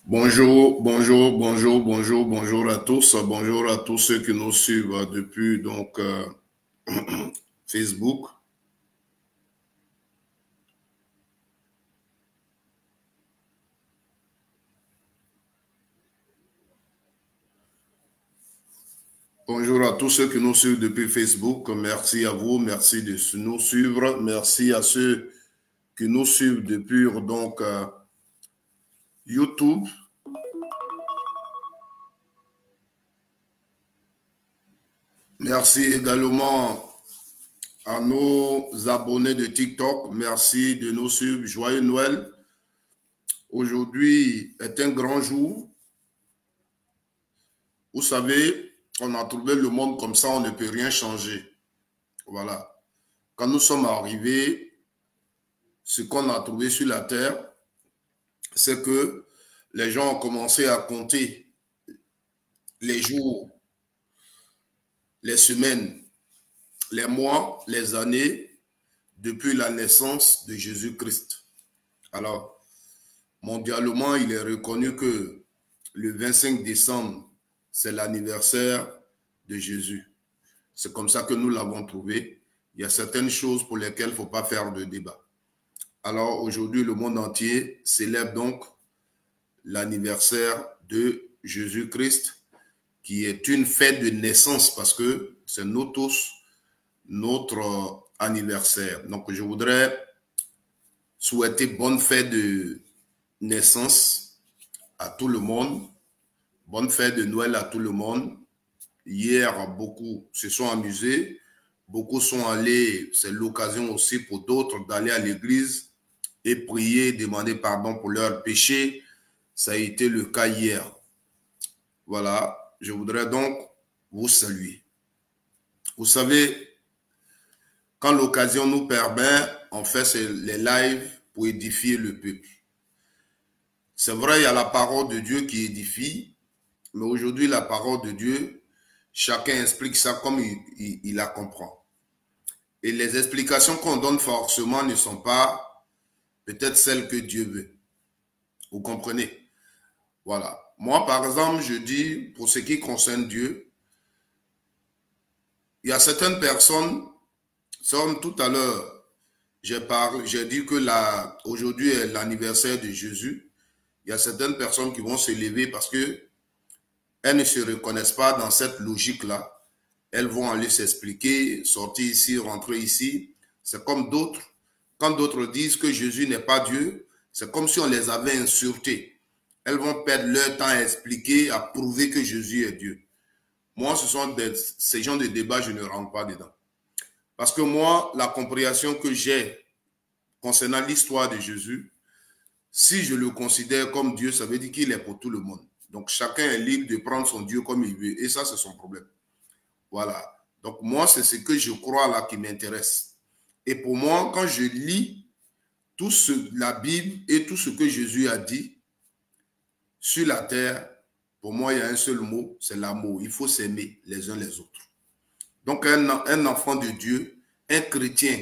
Bonjour à tous. Bonjour à tous ceux qui nous suivent depuis Facebook. Bonjour à tous ceux qui nous suivent depuis Facebook. Merci à vous, merci de nous suivre. Merci à ceux qui nous suivent depuis YouTube. Merci également à nos abonnés de TikTok. Merci de nous suivre. Joyeux Noël. Aujourd'hui est un grand jour. Vous savez, on a trouvé le monde comme ça, on ne peut rien changer. Voilà. Quand nous sommes arrivés, ce qu'on a trouvé sur la terre, c'est que les gens ont commencé à compter les jours, les semaines, les mois, les années depuis la naissance de Jésus-Christ. Alors, mondialement, il est reconnu que le 25 décembre, c'est l'anniversaire de Jésus. C'est comme ça que nous l'avons trouvé. Il y a certaines choses pour lesquelles il ne faut pas faire de débat. Alors aujourd'hui, le monde entier célèbre donc l'anniversaire de Jésus-Christ, qui est une fête de naissance parce que c'est nous tous notre anniversaire. Donc je voudrais souhaiter bonne fête de naissance à tout le monde, bonne fête de Noël à tout le monde. Hier, beaucoup se sont amusés, beaucoup sont allés, c'est l'occasion aussi pour d'autres d'aller à l'église et prier, demander pardon pour leurs péchés. Ça a été le cas hier. Voilà, je voudrais donc vous saluer. Vous savez, quand l'occasion nous permet, on fait les lives pour édifier le peuple. C'est vrai, il y a la parole de Dieu qui édifie, mais aujourd'hui, la parole de Dieu, chacun explique ça comme il la comprend. Et les explications qu'on donne forcément ne sont pas peut-être celles que Dieu veut. Vous comprenez? Voilà. Moi, par exemple, je dis, pour ce qui concerne Dieu, il y a certaines personnes, comme tout à l'heure, j'ai dit que aujourd'hui est l'anniversaire de Jésus. Il y a certaines personnes qui vont se lever parce que elles ne se reconnaissent pas dans cette logique-là. Elles vont aller s'expliquer, sortir ici, rentrer ici. C'est comme d'autres. Quand d'autres disent que Jésus n'est pas Dieu, c'est comme si on les avait insultés. Elles vont perdre leur temps à expliquer, à prouver que Jésus est Dieu. Moi, ces genres de débats, je ne rentre pas dedans. Parce que moi, la compréhension que j'ai concernant l'histoire de Jésus, si je le considère comme Dieu, ça veut dire qu'il est pour tout le monde. Donc, chacun est libre de prendre son Dieu comme il veut. Et ça, c'est son problème. Voilà. Donc, moi, c'est ce que je crois là qui m'intéresse. Et pour moi, quand je lis la Bible et tout ce que Jésus a dit sur la terre, pour moi, il y a un seul mot, c'est l'amour. Il faut s'aimer les uns les autres. Donc, un enfant de Dieu, un chrétien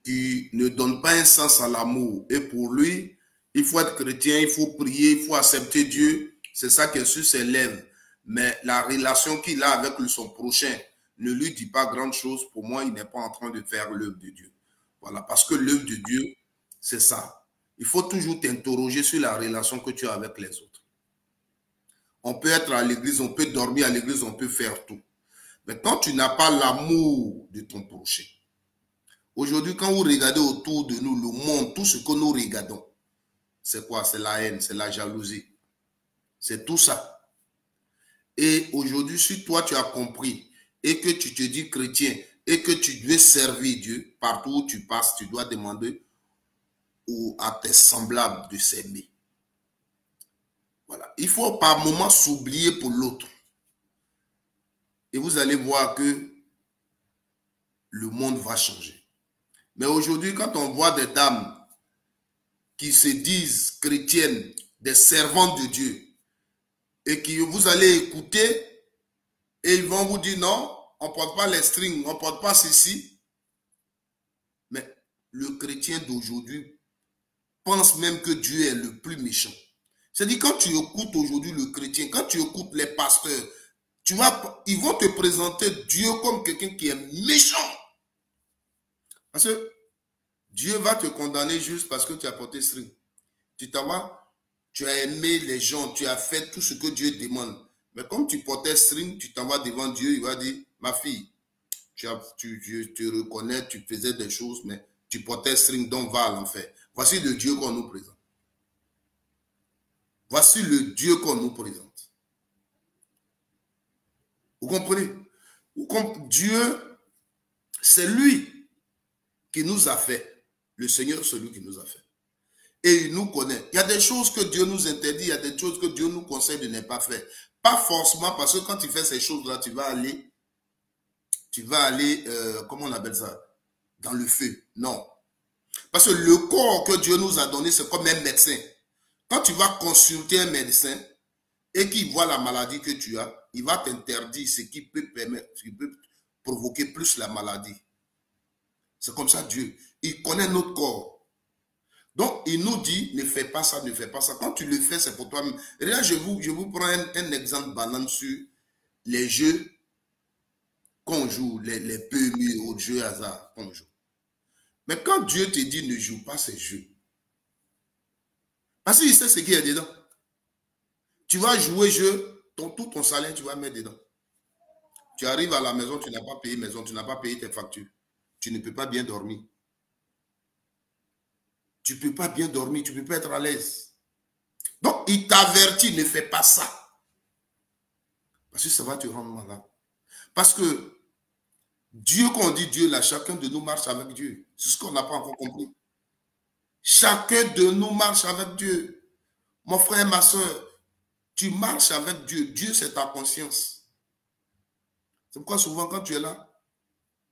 qui ne donne pas un sens à l'amour, et pour lui, il faut être chrétien, il faut prier, il faut accepter Dieu, c'est ça qui est sur ses lèvres. Mais la relation qu'il a avec son prochain ne lui dit pas grand chose. Pour moi, il n'est pas en train de faire l'œuvre de Dieu. Voilà, parce que l'œuvre de Dieu, c'est ça. Il faut toujours t'interroger sur la relation que tu as avec les autres. On peut être à l'église, on peut dormir à l'église, on peut faire tout. Mais quand tu n'as pas l'amour de ton prochain, aujourd'hui, quand vous regardez autour de nous, le monde, tout ce que nous regardons, c'est quoi? C'est la haine, c'est la jalousie. C'est tout ça. Et aujourd'hui, si toi, tu as compris et que tu te dis chrétien et que tu veux servir Dieu, partout où tu passes, tu dois demander à tes semblables de s'aimer. Voilà. Il faut par moment s'oublier pour l'autre. Et vous allez voir que le monde va changer. Mais aujourd'hui, quand on voit des dames qui se disent chrétiennes, des servantes de Dieu, et que vous allez écouter, et ils vont vous dire non, on ne porte pas les strings, on ne porte pas ceci. Mais le chrétien d'aujourd'hui pense même que Dieu est le plus méchant. C'est-à-dire, quand tu écoutes aujourd'hui le chrétien, quand tu écoutes les pasteurs, ils vont te présenter Dieu comme quelqu'un qui est méchant. Parce que Dieu va te condamner juste parce que tu as porté string. Tu t'en vas, tu as aimé les gens, tu as fait tout ce que Dieu demande. Mais comme tu portais string, tu t'en vas devant Dieu, il va dire, ma fille, tu reconnais, tu faisais des choses, mais tu portais string, donc va à l'enfer. Voici le Dieu qu'on nous présente. Voici le Dieu qu'on nous présente. Vous comprenez? Dieu, c'est lui qui nous a fait. Le Seigneur, c'est lui qui nous a fait. Et il nous connaît. Il y a des choses que Dieu nous interdit, il y a des choses que Dieu nous conseille de ne pas faire. Pas forcément parce que quand tu fais ces choses-là, tu vas aller, comment on appelle ça? Dans le feu. Non. Parce que le corps que Dieu nous a donné, c'est comme un médecin. Quand tu vas consulter un médecin et qu'il voit la maladie que tu as, il va t'interdire ce qui peut permettre, ce qui peut provoquer plus la maladie. C'est comme ça Dieu. Il connaît notre corps. Donc, il nous dit, ne fais pas ça, ne fais pas ça. Quand tu le fais, c'est pour toi-même. Là, je vous prends un exemple banal sur les jeux qu'on joue, les PMU ou jeux hasard qu'on joue. Mais quand Dieu te dit ne joue pas ces jeux, parce qu'il sait ce qu'il y a dedans. Tu vas jouer jeu, tout ton salaire, tu vas mettre dedans. Tu arrives à la maison, tu n'as pas payé maison, tu n'as pas payé tes factures. Tu ne peux pas bien dormir. Tu ne peux pas bien dormir, tu ne peux pas être à l'aise. Donc, il t'avertit, ne fais pas ça. Parce que ça va te rendre malade. Parce que Dieu, quand on dit Dieu, là, chacun de nous marche avec Dieu. C'est ce qu'on n'a pas encore compris. Chacun de nous marche avec Dieu. Mon frère, ma soeur, tu marches avec Dieu. Dieu, c'est ta conscience. C'est pourquoi souvent, quand tu es là,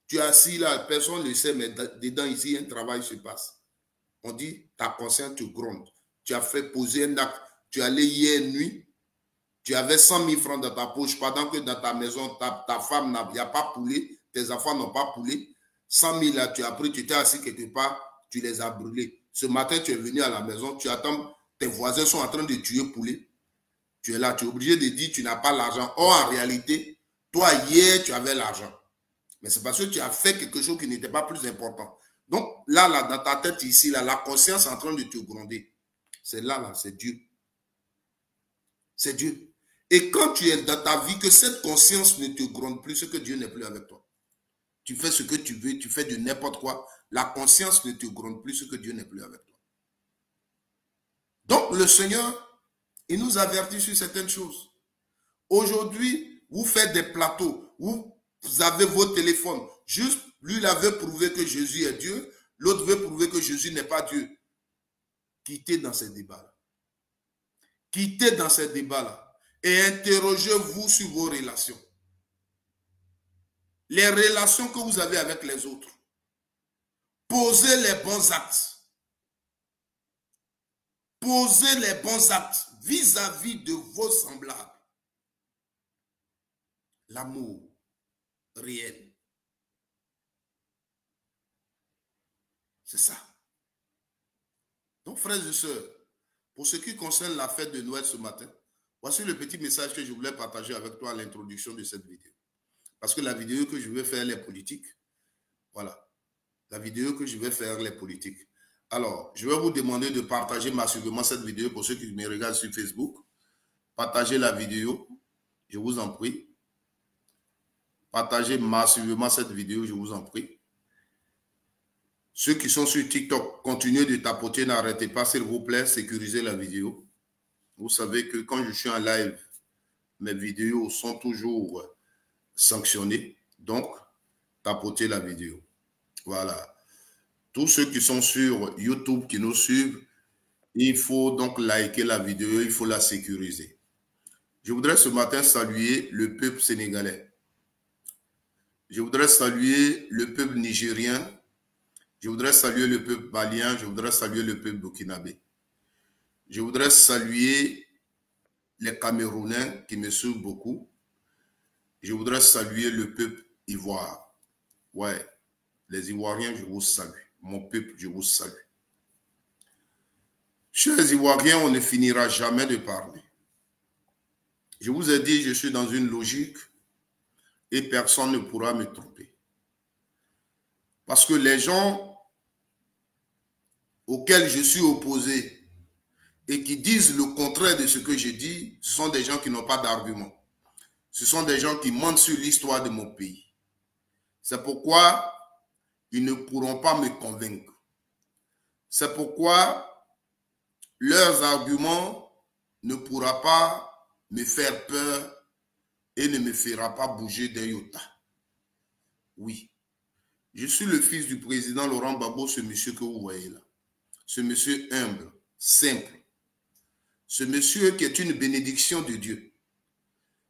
tu es assis là, personne ne le sait, mais dedans, ici, un travail se passe. On dit, ta conscience te gronde. Tu as fait poser un acte. Tu es allé hier nuit, tu avais 100 000 francs dans ta poche, pendant que dans ta maison, ta femme, il n'y a pas poulet, tes enfants n'ont pas poulet. 100 000 là, tu as pris, tu t'es assis quelque part, tu les as brûlés. Ce matin, tu es venu à la maison, tu attends, tes voisins sont en train de tuer poulet. Tu es là, tu es obligé de dire tu n'as pas l'argent. Or, en réalité, toi, hier, tu avais l'argent. Mais c'est parce que tu as fait quelque chose qui n'était pas plus important. Donc, là, dans ta tête ici, là, la conscience est en train de te gronder. C'est là, c'est Dieu. C'est Dieu. Et quand tu es dans ta vie, que cette conscience ne te gronde plus, c'est que Dieu n'est plus avec toi. Tu fais ce que tu veux, tu fais de n'importe quoi. La conscience ne te gronde plus, c'est que Dieu n'est plus avec toi. Donc, le Seigneur, il nous avertit sur certaines choses. Aujourd'hui, vous faites des plateaux, vous avez vos téléphones. Juste, lui, il avait prouvé que Jésus est Dieu. L'autre veut prouver que Jésus n'est pas Dieu. Quittez dans ces débats-là. Quittez dans ces débats-là. Et interrogez-vous sur vos relations. Les relations que vous avez avec les autres. Posez les bons actes. Posez les bons actes vis-à-vis de vos semblables. L'amour réel. C'est ça. Donc, frères et sœurs, pour ce qui concerne la fête de Noël ce matin, voici le petit message que je voulais partager avec toi à l'introduction de cette vidéo. Parce que la vidéo que je vais faire, elle est politique. Voilà. La vidéo que je vais faire, elle est politique. Alors, je vais vous demander de partager massivement cette vidéo pour ceux qui me regardent sur Facebook. Partagez la vidéo, je vous en prie. Partagez massivement cette vidéo, je vous en prie. Ceux qui sont sur TikTok, continuez de tapoter, n'arrêtez pas, s'il vous plaît, sécurisez la vidéo. Vous savez que quand je suis en live, mes vidéos sont toujours sanctionnées. Donc, tapotez la vidéo. Voilà. Tous ceux qui sont sur YouTube, qui nous suivent, il faut donc liker la vidéo, il faut la sécuriser. Je voudrais ce matin saluer le peuple sénégalais. Je voudrais saluer le peuple nigérien. Je voudrais saluer le peuple malien. Je voudrais saluer le peuple burkinabé. Je voudrais saluer les Camerounais qui me suivent beaucoup. Je voudrais saluer le peuple ivoire. Ouais, les Ivoiriens, je vous salue. Mon peuple, je vous salue. Chers Ivoiriens, on ne finira jamais de parler. Je vous ai dit, je suis dans une logique et personne ne pourra me tromper. Parce que les gens auxquels je suis opposé et qui disent le contraire de ce que je dis, ce sont des gens qui n'ont pas d'argument. Ce sont des gens qui mentent sur l'histoire de mon pays. C'est pourquoi ils ne pourront pas me convaincre. C'est pourquoi leurs arguments ne pourront pas me faire peur et ne me fera pas bouger d'un iota. Oui, je suis le fils du président Laurent Gbagbo, ce monsieur que vous voyez là. Ce monsieur humble, simple. Ce monsieur qui est une bénédiction de Dieu.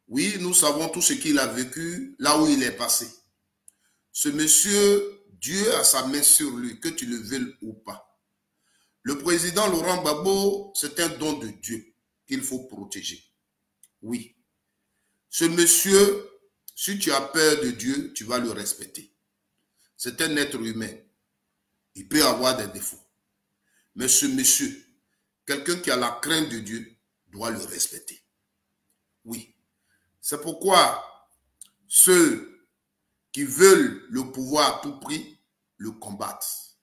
Oui, nous savons tout ce qu'il a vécu là où il est passé. Ce monsieur, Dieu a sa main sur lui, que tu le veuilles ou pas. Le président Laurent Gbagbo, c'est un don de Dieu qu'il faut protéger. Oui. Ce monsieur, si tu as peur de Dieu, tu vas le respecter. C'est un être humain. Il peut avoir des défauts. Mais ce monsieur, quelqu'un qui a la crainte de Dieu, doit le respecter. Oui. C'est pourquoi ceux qui veulent le pouvoir à tout prix le combattent.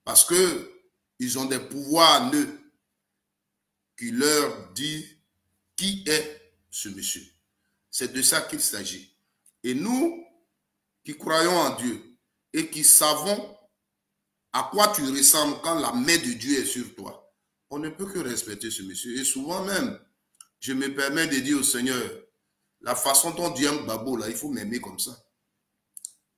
Parce qu'ils ont des pouvoirs en eux qui leur disent qui est ce monsieur. C'est de ça qu'il s'agit. Et nous qui croyons en Dieu et qui savons à quoi tu ressembles quand la main de Dieu est sur toi, on ne peut que respecter ce monsieur. Et souvent même, je me permets de dire au Seigneur, la façon dont Dieu aime Gbagbo, là, il faut m'aimer comme ça.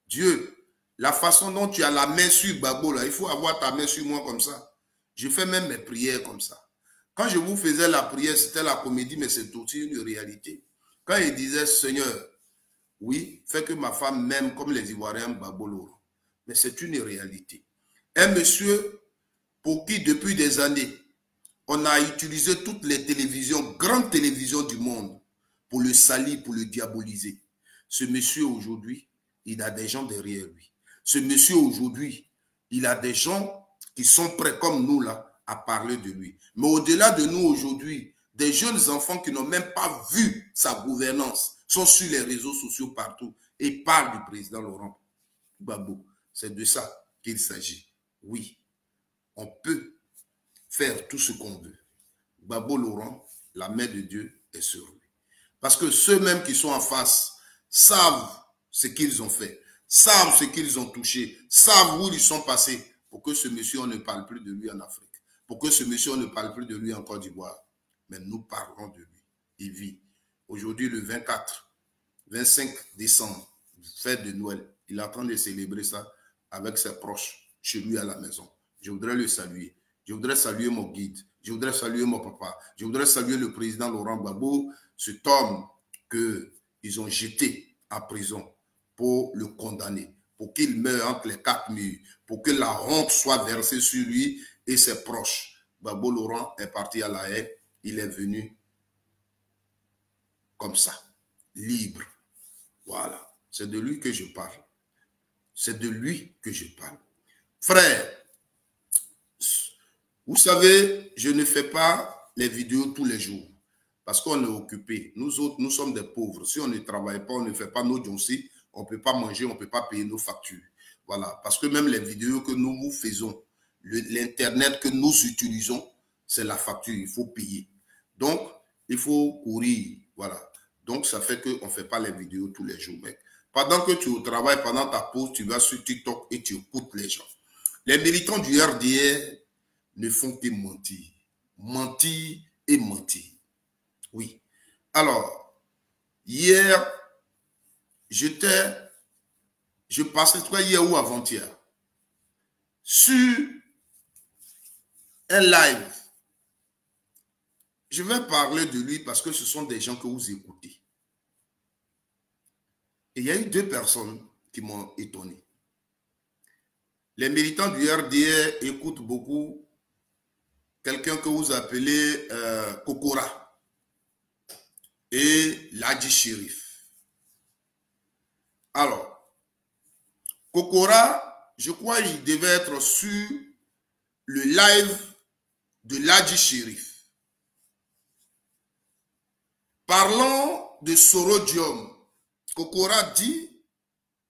Dieu, la façon dont tu as la main sur Gbagbo, là, il faut avoir ta main sur moi comme ça. Je fais même mes prières comme ça. Quand je vous faisais la prière, c'était la comédie, mais c'est aussi une réalité. Quand il disait, Seigneur, oui, fais que ma femme m'aime comme les Ivoiriens Gbagbo Laurent. Mais c'est une réalité. Un monsieur pour qui, depuis des années, on a utilisé toutes les télévisions, grandes télévisions du monde, pour le salir, pour le diaboliser. Ce monsieur aujourd'hui, il a des gens derrière lui. Ce monsieur aujourd'hui, il a des gens qui sont prêts comme nous là à parler de lui. Mais au-delà de nous aujourd'hui, des jeunes enfants qui n'ont même pas vu sa gouvernance sont sur les réseaux sociaux partout et parlent du président Laurent Gbagbo. C'est de ça qu'il s'agit. Oui, on peut faire tout ce qu'on veut. Gbagbo Laurent, la main de Dieu est sur lui. Parce que ceux-mêmes qui sont en face savent ce qu'ils ont fait, savent ce qu'ils ont touché, savent où ils sont passés pour que ce monsieur, on ne parle plus de lui en Afrique. Pour que ce monsieur, on ne parle plus de lui en Côte d'Ivoire. Mais nous parlons de lui. Il vit. Aujourd'hui, le 24, 25 décembre, fête de Noël, il est en train de célébrer ça avec ses proches, chez lui à la maison. Je voudrais le saluer. Je voudrais saluer mon guide. Je voudrais saluer mon papa. Je voudrais saluer le président Laurent Gbagbo, cet homme qu'ils ont jeté en prison pour le condamner, pour qu'il meure entre les quatre murs, pour que la honte soit versée sur lui et ses proches. Gbagbo Laurent est parti à La Haye. Il est venu comme ça, libre. Voilà. C'est de lui que je parle. C'est de lui que je parle. Frère, vous savez, je ne fais pas les vidéos tous les jours parce qu'on est occupé. Nous autres, nous sommes des pauvres. Si on ne travaille pas, on ne fait pas nos dossiers, on ne peut pas manger, on ne peut pas payer nos factures. Voilà. Parce que même les vidéos que nous vous faisons, l'Internet que nous utilisons, c'est la facture. Il faut payer. Donc, il faut courir. Voilà. Donc, ça fait qu'on ne fait pas les vidéos tous les jours. Mec. Pendant que tu es au travail, pendant ta pause, tu vas sur TikTok et tu écoutes les gens. Les militants du RDR ne font que mentir. Mentir et mentir. Oui. Alors, hier, je passais, toi, hier ou avant-hier, sur un live. Je vais parler de lui parce que ce sont des gens que vous écoutez. Et il y a eu deux personnes qui m'ont étonné. Les militants du RDR écoutent beaucoup quelqu'un que vous appelez Kokora et Ladji Chérif. Alors, Kokora, je crois qu'il devait être sur le live de l'Adji Shérif. Parlons de Soro Diom. Kokora dit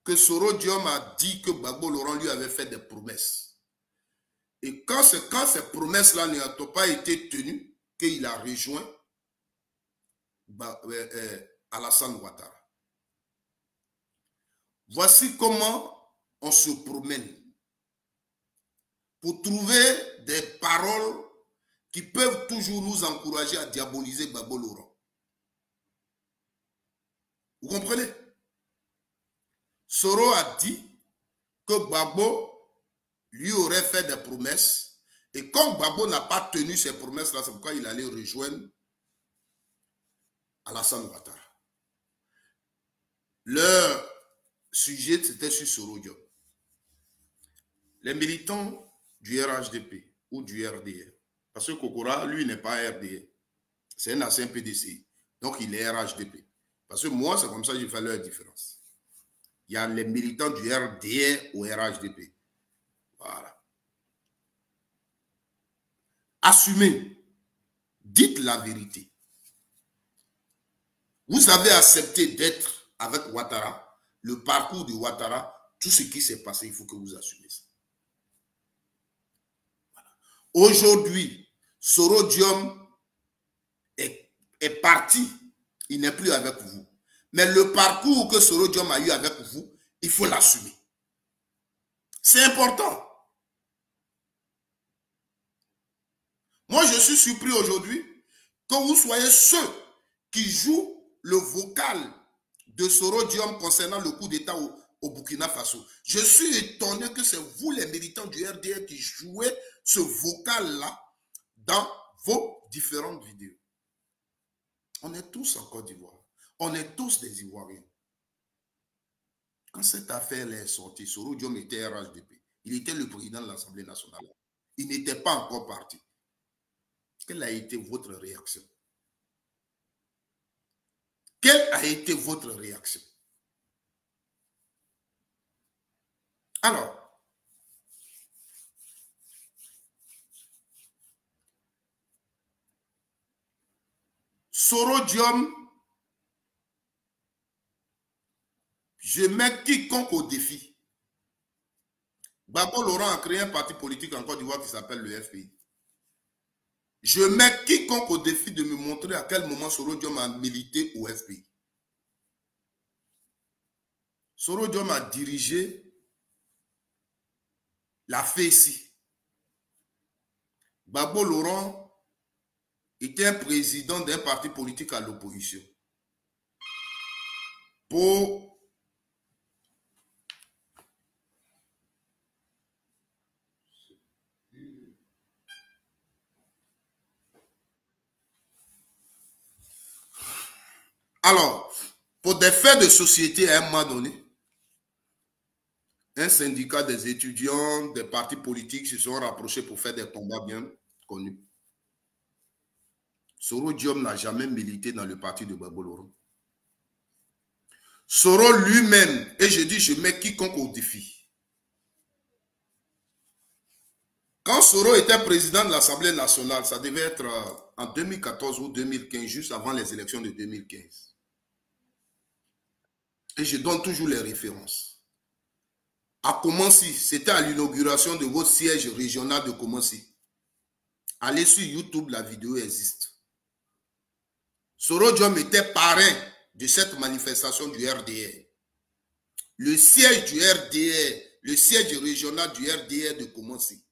que Soro Diom a dit que Gbagbo Laurent lui avait fait des promesses. Et quand ces promesses-là n'ont pas été tenues, qu'il a rejoint Alassane Ouattara. Voici comment on se promène pour trouver des paroles qui peuvent toujours nous encourager à diaboliser Gbagbo Laurent. Vous comprenez? Soro a dit que Gbagbo lui aurait fait des promesses et comme Gbagbo n'a pas tenu ses promesses-là, c'est pourquoi il allait rejoindre Alassane Ouattara. Leur sujet, c'était sur Soro Diom. Les militants du RHDP ou du RDR, parce que Kokora, lui, n'est pas RDR, c'est un ancien PDC, donc il est RHDP. Parce que moi, c'est comme ça que j'ai fait leur différence. Il y a les militants du RDR au RHDP. Voilà. Assumez. Dites la vérité. Vous avez accepté d'être avec Ouattara, le parcours de Ouattara, tout ce qui s'est passé, il faut que vous assumez ça. Voilà. Aujourd'hui, Soro Diom est parti, il n'est plus avec vous. Mais le parcours que Soro Diom a eu avec vous, il faut l'assumer. C'est important. Moi, je suis surpris aujourd'hui que vous soyez ceux qui jouent le vocal de Soro Diom concernant le coup d'État au Burkina Faso. Je suis étonné que c'est vous, les militants du RDR, qui jouez ce vocal-là dans vos différentes vidéos. On est tous en Côte d'Ivoire. On est tous des Ivoiriens. Quand cette affaire est sortie, Soro Diom était RHDP. Il était le président de l'Assemblée nationale. Il n'était pas encore parti. Quelle a été votre réaction? Quelle a été votre réaction? Alors, Soro Diom, je mets quiconque au défi. Gbagbo Laurent a créé un parti politique en Côte d'Ivoire qui s'appelle le FPI. Je mets quiconque au défi de me montrer à quel moment Soro Diom a milité au FPI. Soro Diom a dirigé la FECI. Gbagbo Laurent était un président d'un parti politique à l'opposition. Alors, pour des faits de société à un moment donné, un syndicat des étudiants, des partis politiques se sont rapprochés pour faire des combats bien connus. Soro Diom n'a jamais milité dans le parti de Gbagbo Laurent. Soro lui-même, et je dis, je mets quiconque au défi. Quand Soro était président de l'Assemblée nationale, ça devait être en 2014 ou 2015, juste avant les élections de 2015. Et je donne toujours les références. À Koumansi, c'était à l'inauguration de votre siège régional de Koumansi. Allez sur YouTube, la vidéo existe. Soro Diom était parrain de cette manifestation du RDR. Le siège du RDR, le siège régional du RDR de Koumansi.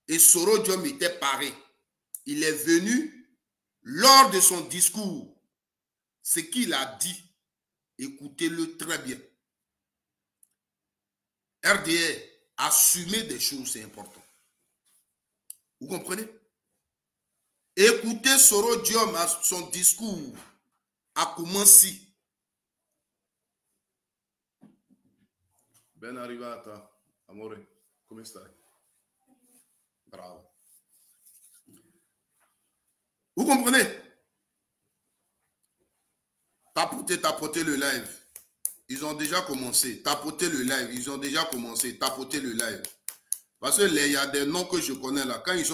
Et Soro Diom était parrain. Il est venu, lors de son discours, ce qu'il a dit, écoutez-le très bien. RDR, assumer des choses, c'est important. Vous comprenez? Écoutez Soro Diom à son discours à Koumansi. Ben arrivata, amore, come stai? Bravo. Vous comprenez? Tapotez le live. Ils ont déjà commencé. Tapotez le live. Ils ont déjà commencé. Tapotez le live. Parce que il y a des noms que je connais là. Quand les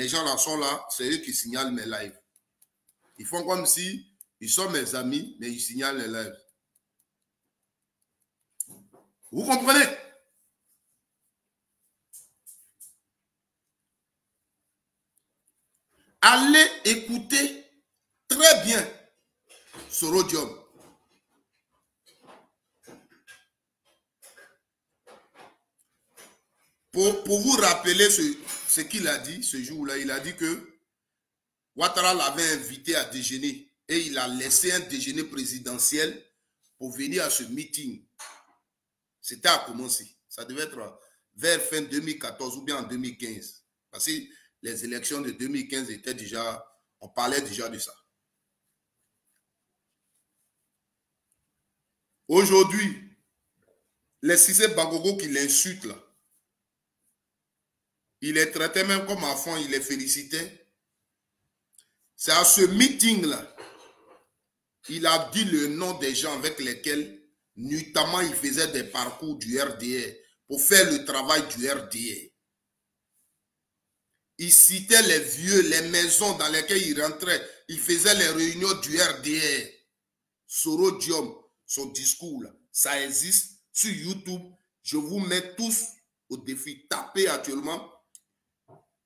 gens là sont là, c'est eux qui signalent mes lives. Ils font comme si ils sont mes amis, mais ils signalent les lives. Vous comprenez? Allez écouter très bien Sorodium. Pour vous rappeler ce qu'il a dit ce jour-là, il a dit que Ouattara l'avait invité à déjeuner et il a laissé un déjeuner présidentiel pour venir à ce meeting. C'était à commencer. Ça devait être vers fin 2014 ou bien en 2015. Parce que les élections de 2015 étaient déjà, on parlait déjà de ça. Aujourd'hui, les Cissé Bagogo qui l'insultent là, il les traitait même comme enfant, il les félicitait. C'est à ce meeting-là, il a dit le nom des gens avec lesquels, notamment, il faisait des parcours du RDR pour faire le travail du RDR. Il citait les vieux, les maisons dans lesquelles il rentrait. Il faisait les réunions du RDR. Sorodium, son discours, là, ça existe sur YouTube. Je vous mets tous au défi. Tapez actuellement.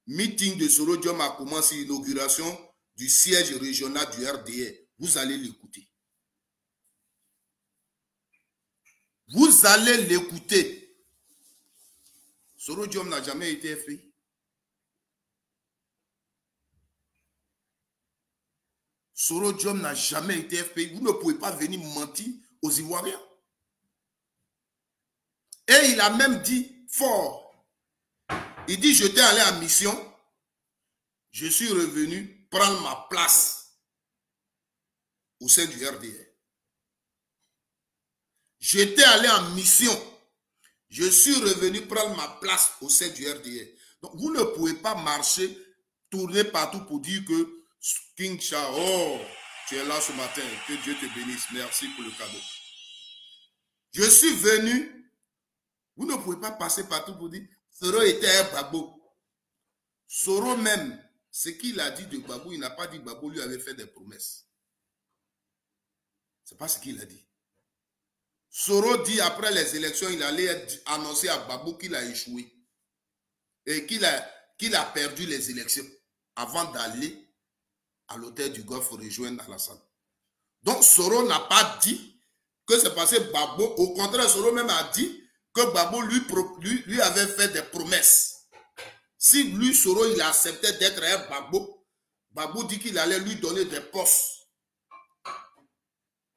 Meeting de Sorodium a commencé, l'inauguration du siège régional du RDR. Vous allez l'écouter. Vous allez l'écouter. Sorodium n'a jamais été fait. Sorodium n'a jamais été FPI. Vous ne pouvez pas venir mentir aux Ivoiriens. Et il a même dit fort. Il dit, j'étais allé en mission. Je suis revenu prendre ma place au sein du RDR. J'étais allé en mission. Je suis revenu prendre ma place au sein du RDR. Donc, vous ne pouvez pas marcher, tourner partout pour dire que King Cha, oh, tu es là ce matin, que Dieu te bénisse, merci pour le cadeau. Je suis venu, vous ne pouvez pas passer partout pour dire, Soro était un Gbagbo. Soro même, ce qu'il a dit de Gbagbo, il n'a pas dit que Gbagbo lui avait fait des promesses. Ce n'est pas ce qu'il a dit. Soro dit après les élections, il allait annoncer à Gbagbo qu'il a échoué et qu'il a perdu les élections avant d'aller à l'hôtel du Golfe rejoindre Alassane. Donc Soro n'a pas dit que c'est passé Gbagbo. Au contraire, Soro même a dit que Gbagbo lui avait fait des promesses. Si lui, Soro, il acceptait d'être un Gbagbo, Gbagbo dit qu'il allait lui donner des postes.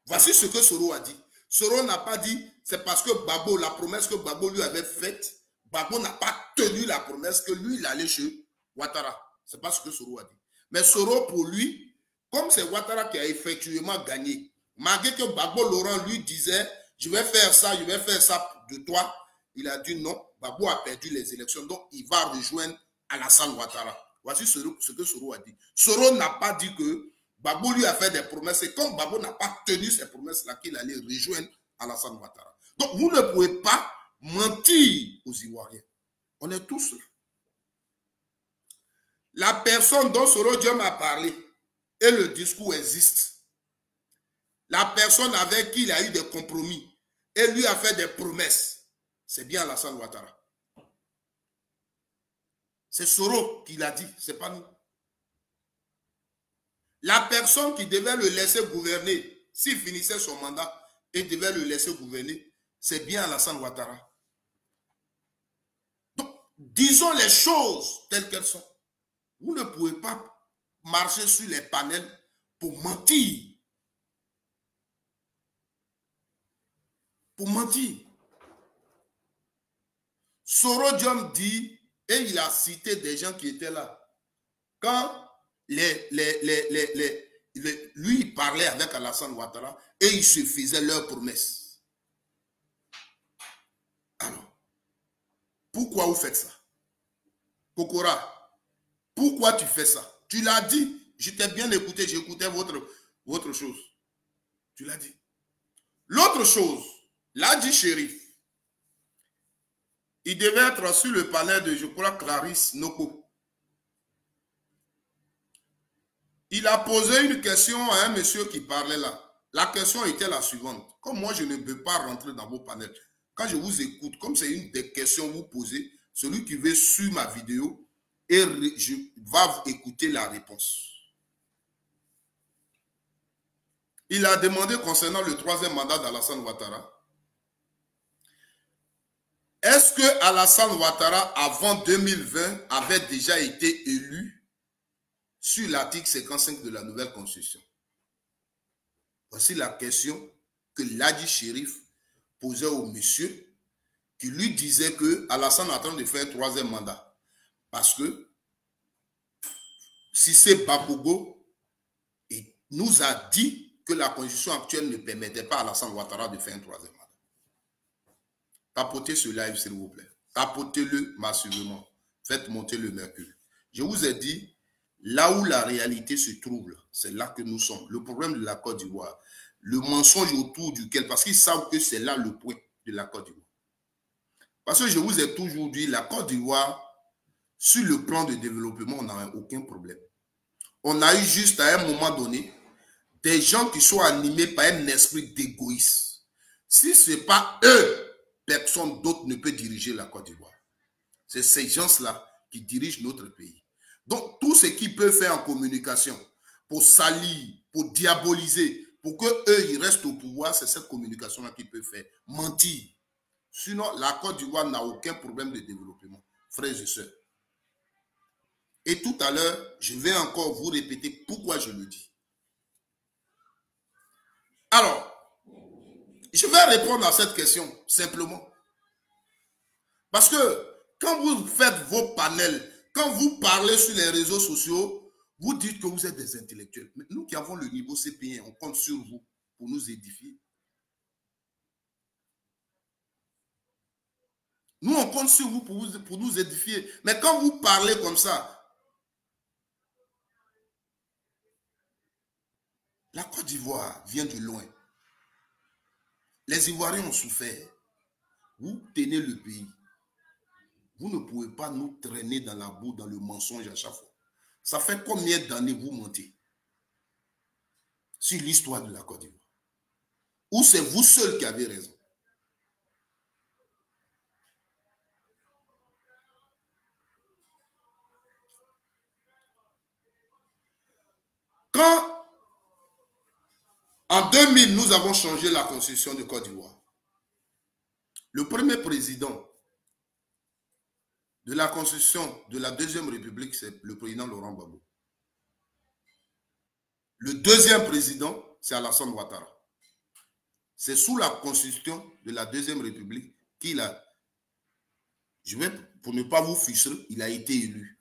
Voici ce que Soro a dit. Soro n'a pas dit c'est parce que Gbagbo, la promesse que Gbagbo lui avait faite, Gbagbo n'a pas tenu la promesse que lui, il allait chez Ouattara. C'est pas ce que Soro a dit. Mais Soro, pour lui, comme c'est Ouattara qui a effectivement gagné, malgré que Gbagbo Laurent lui disait, je vais faire ça de toi, il a dit non, Gbagbo a perdu les élections, donc il va rejoindre Alassane Ouattara. Voici ce que Soro a dit. Soro n'a pas dit que Gbagbo lui a fait des promesses, et comme Gbagbo n'a pas tenu ces promesses-là, qu'il allait rejoindre Alassane Ouattara. Donc vous ne pouvez pas mentir aux Ivoiriens. On est tous là. La personne dont Sorodium a parlé et le discours existe. La personne avec qui il a eu des compromis et lui a fait des promesses, c'est bien Alassane Ouattara. C'est Soro qui l'a dit, c'est pas nous. La personne qui devait le laisser gouverner, s'il finissait son mandat et devait le laisser gouverner, c'est bien Alassane Ouattara. Donc, disons les choses telles qu'elles sont. Vous ne pouvez pas marcher sur les panels pour mentir. Pour mentir. Sorodium dit, et il a cité des gens qui étaient là. Quand lui il parlait avec Alassane Ouattara et il se faisait leurs promesses. Alors, pourquoi vous faites ça? Kokora, pourquoi tu fais ça? Tu l'as dit. Je t'ai bien écouté. J'écoutais votre chose. Tu l'as dit. L'autre chose, l'a dit Chérif. Il devait être sur le panel de, je crois, Clarisse Noko. Il a posé une question à un monsieur qui parlait là. La question était la suivante. Comme moi, je ne peux pas rentrer dans vos panels. Quand je vous écoute, comme c'est une des questions que vous posez, celui qui veut suivre ma vidéo, et je va écouter la réponse. Il a demandé concernant le troisième mandat d'Alassane Ouattara. Est-ce que Alassane Ouattara, avant 2020, avait déjà été élu sur l'article 55 de la nouvelle constitution? Voici la question que Ladi Chérif posait au monsieur qui lui disait que Alassane est en train de faire un troisième mandat. Parce que Cissé Bakbogo nous a dit que la constitution actuelle ne permettait pas à Alassane Ouattara de faire un troisième mandat. Tapotez ce live, s'il vous plaît. Tapotez-le massivement. Faites monter le mercure. Je vous ai dit, là où la réalité se trouve, c'est là que nous sommes. Le problème de la Côte d'Ivoire, le mensonge autour duquel, parce qu'ils savent que c'est là le point de la Côte d'Ivoire. Parce que je vous ai toujours dit, la Côte d'Ivoire, sur le plan de développement, on n'a aucun problème. On a eu juste à un moment donné des gens qui sont animés par un esprit d'égoïsme. Si ce n'est pas eux, personne d'autre ne peut diriger la Côte d'Ivoire. C'est ces gens-là qui dirigent notre pays. Donc, tout ce qu'ils peuvent faire en communication pour salir, pour diaboliser, pour qu'eux, ils restent au pouvoir, c'est cette communication-là qu'ils peuvent faire. Mentir. Sinon, la Côte d'Ivoire n'a aucun problème de développement, frères et sœurs. Et tout à l'heure, je vais encore vous répéter pourquoi je le dis. Alors, je vais répondre à cette question simplement. Parce que quand vous faites vos panels, quand vous parlez sur les réseaux sociaux, vous dites que vous êtes des intellectuels. Mais nous qui avons le niveau CP1, on compte sur vous pour nous édifier. Nous, on compte sur vous pour nous édifier. Mais quand vous parlez comme ça, la Côte d'Ivoire vient de loin. Les Ivoiriens ont souffert. Vous tenez le pays. Vous ne pouvez pas nous traîner dans la boue, dans le mensonge à chaque fois. Ça fait combien d'années vous mentez sur l'histoire de la Côte d'Ivoire? Ou c'est vous seul qui avez raison? Quand, en 2000, nous avons changé la constitution de Côte d'Ivoire, le premier président de la constitution de la Deuxième République, c'est le président Laurent Gbagbo. Le deuxième président, c'est Alassane Ouattara. C'est sous la constitution de la Deuxième République qu'il a, je vais, pour ne pas vous ficher, il a été élu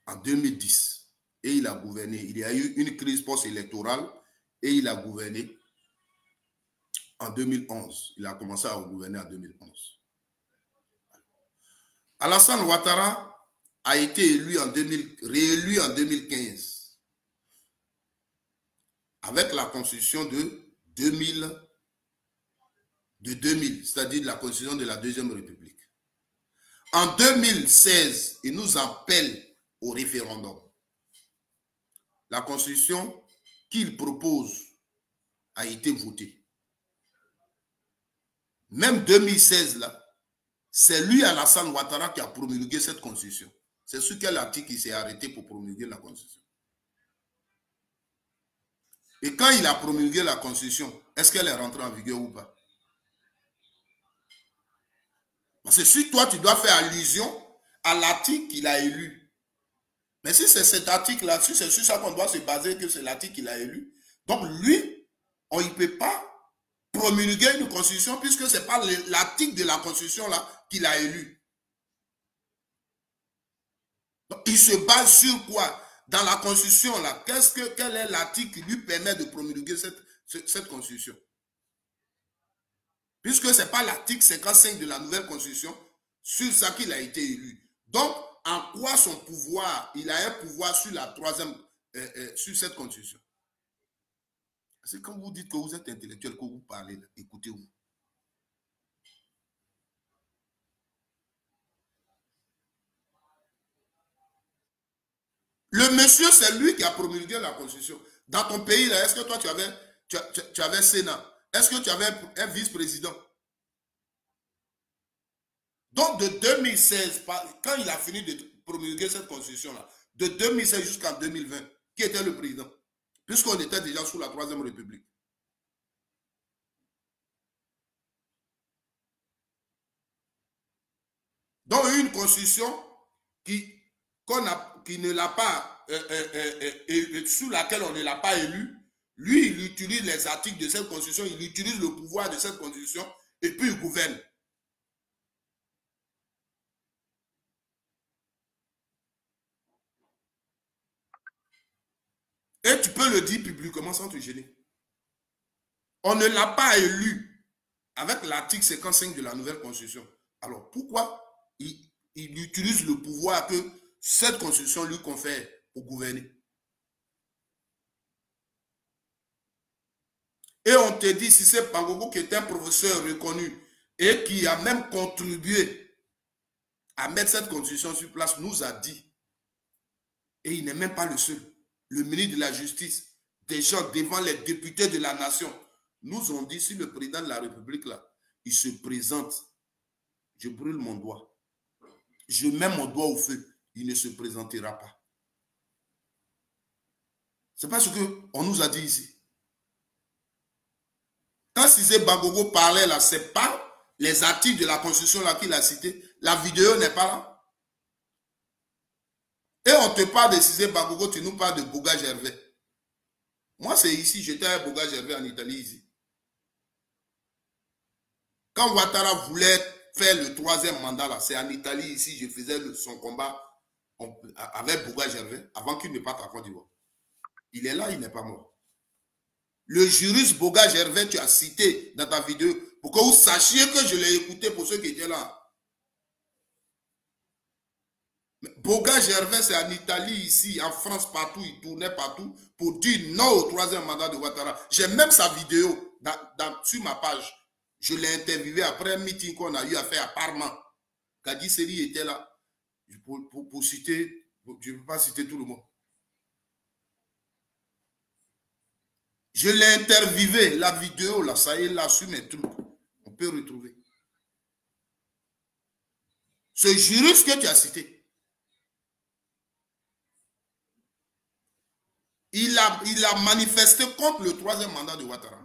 en 2010. Et il a gouverné. Il y a eu une crise post-électorale et il a gouverné en 2011. Il a commencé à gouverner en 2011. Alassane Ouattara a été élu réélu en 2015 avec la constitution de 2000, c'est-à-dire la constitution de la Deuxième République. En 2016, il nous appelle au référendum. La constitution qu'il propose a été votée. Même 2016, là, c'est lui, Alassane Ouattara, qui a promulgué cette constitution. C'est sur quel article il s'est arrêté pour promulguer la constitution. Et quand il a promulgué la constitution, est-ce qu'elle est rentrée en vigueur ou pas? Parce que si toi, tu dois faire allusion à l'article qu'il a élu. Mais si c'est cet article-là, si c'est sur ça qu'on doit se baser, que c'est l'article qu'il a élu, donc lui, on ne peut pas promulguer une constitution puisque ce n'est pas l'article de la constitution là qu'il a élu. Donc, il se base sur quoi? Dans la constitution là, quel est l'article qui lui permet de promulguer cette constitution? Puisque ce n'est pas l'article 55 de la nouvelle constitution, sur ça qu'il a été élu. Donc, en quoi son pouvoir, il a un pouvoir sur la troisième, sur cette constitution? C'est quand vous dites que vous êtes intellectuel, que vous parlez, écoutez-vous. monsieur, c'est lui qui a promulgué la Constitution. Dans ton pays, là, est-ce que toi, tu avais Sénat? Est-ce que tu avais un vice-président? Donc, de 2016, quand il a fini de promulguer cette Constitution-là, de 2016 jusqu'en 2020, qui était le président? Puisqu'on était déjà sous la Troisième République. Donc, une Constitution qui ne l'a pas, sous laquelle on ne l'a pas élu, lui, il utilise les articles de cette Constitution, il utilise le pouvoir de cette Constitution, et puis il gouverne. Et tu peux le dire publiquement sans te gêner. On ne l'a pas élu avec l'article 55 de la nouvelle Constitution. Alors, pourquoi il utilise le pouvoir que cette Constitution lui confère au gouverner? Et on te dit, si c'est Bangogo qui est un professeur reconnu et qui a même contribué à mettre cette Constitution sur place, nous a dit, et il n'est même pas le seul, le ministre de la Justice, des gens devant les députés de la nation, nous ont dit, si le président de la République, là, il se présente, je brûle mon doigt. Je mets mon doigt au feu. Il ne se présentera pas. C'est pas ce qu'on nous a dit ici. Quand Cissé Bangogo parlait là, c'est pas les articles de la Constitution là qu'il a cité. La vidéo n'est pas là. Et on te parle de Cissé Bangogo, tu nous parles de Boga Gervais. Moi, c'est ici, j'étais à Boga Gervais en Italie ici. Quand Ouattara voulait faire le troisième mandat, là, c'est en Italie, ici, je faisais son combat avec Boga Gervais avant qu'il ne parte à Côte d'Ivoire. Il est là, il n'est pas mort. Le juriste Boga Gervais, tu as cité dans ta vidéo, pour que vous sachiez que je l'ai écouté pour ceux qui étaient là. Boga Gervais, c'est en Italie, ici, en France, partout, il tournait partout pour dire non au troisième mandat de Ouattara. J'ai même sa vidéo sur ma page. Je l'ai interviewé après un meeting qu'on a eu à faire à Parma. Kadi Seri était là. Pour citer, je ne peux pas citer tout le monde. Je l'ai interviewé, la vidéo, là, ça y est, là, sur mes trucs. On peut retrouver. Ce juriste que tu as cité, il a manifesté contre le troisième mandat de Ouattara.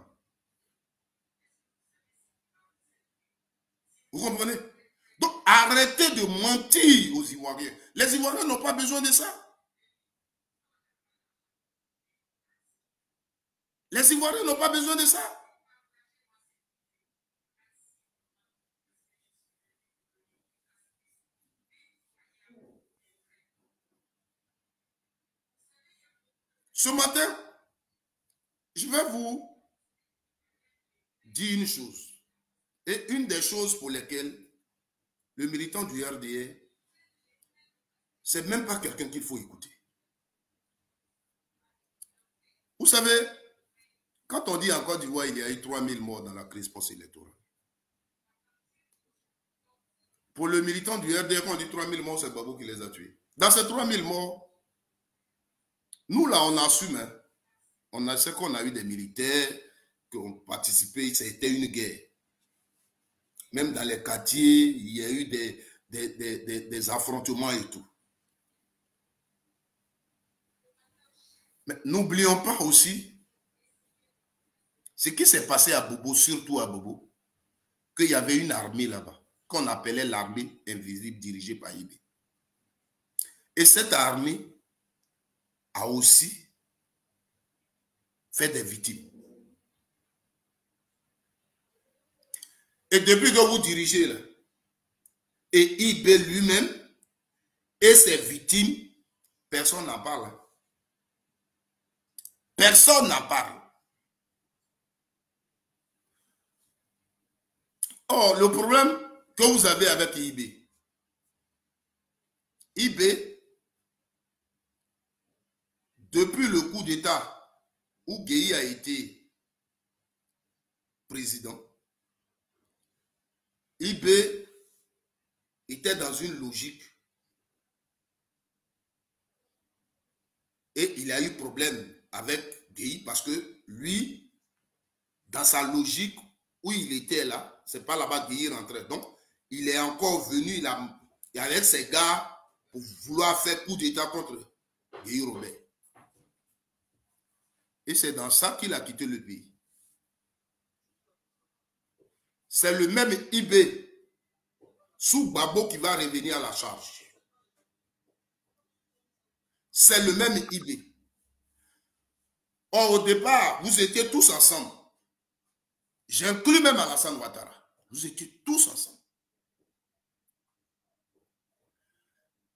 Vous comprenez? Donc, arrêtez de mentir aux Ivoiriens. Les Ivoiriens n'ont pas besoin de ça. Les Ivoiriens n'ont pas besoin de ça. Ce matin, je vais vous dire une chose. Et une des choses pour lesquelles le militant du RDA, c'est même pas quelqu'un qu'il faut écouter. Vous savez, quand on dit en Côte d'Ivoire, il y a eu 3000 morts dans la crise post-électorale. Pour le militant du RDA, quand on dit 3000 morts, c'est Gbagbo qui les a tués. Dans ces 3000 morts, nous là, on assume. Hein. On sait qu'on a eu des militaires qui ont participé, c'était une guerre. Même dans les quartiers, il y a eu des affrontements et tout. Mais n'oublions pas aussi ce qui s'est passé à Bobo, surtout à Bobo, qu'il y avait une armée là-bas, qu'on appelait l'armée invisible dirigée par IB. Et cette armée a aussi fait des victimes. Et depuis que vous dirigez là, et IB lui-même et ses victimes, personne n'en parle. Personne n'en parle. Or, le problème que vous avez avec IB, depuis le coup d'État où Gueye a été président, IB était dans une logique Et il a eu problème avec Guéhi parce que lui, dans sa logique, où il était là, c'est pas là-bas Guéhi rentrait. Donc, il est encore venu, il a avec ses gars pour vouloir faire coup d'État contre Guéhi Robert. Et c'est dans ça qu'il a quitté le pays. C'est le même IB sous Babo qui va revenir à la charge. C'est le même IB. Or, au départ, vous étiez tous ensemble. J'inclus même Alassane Ouattara. Vous étiez tous ensemble.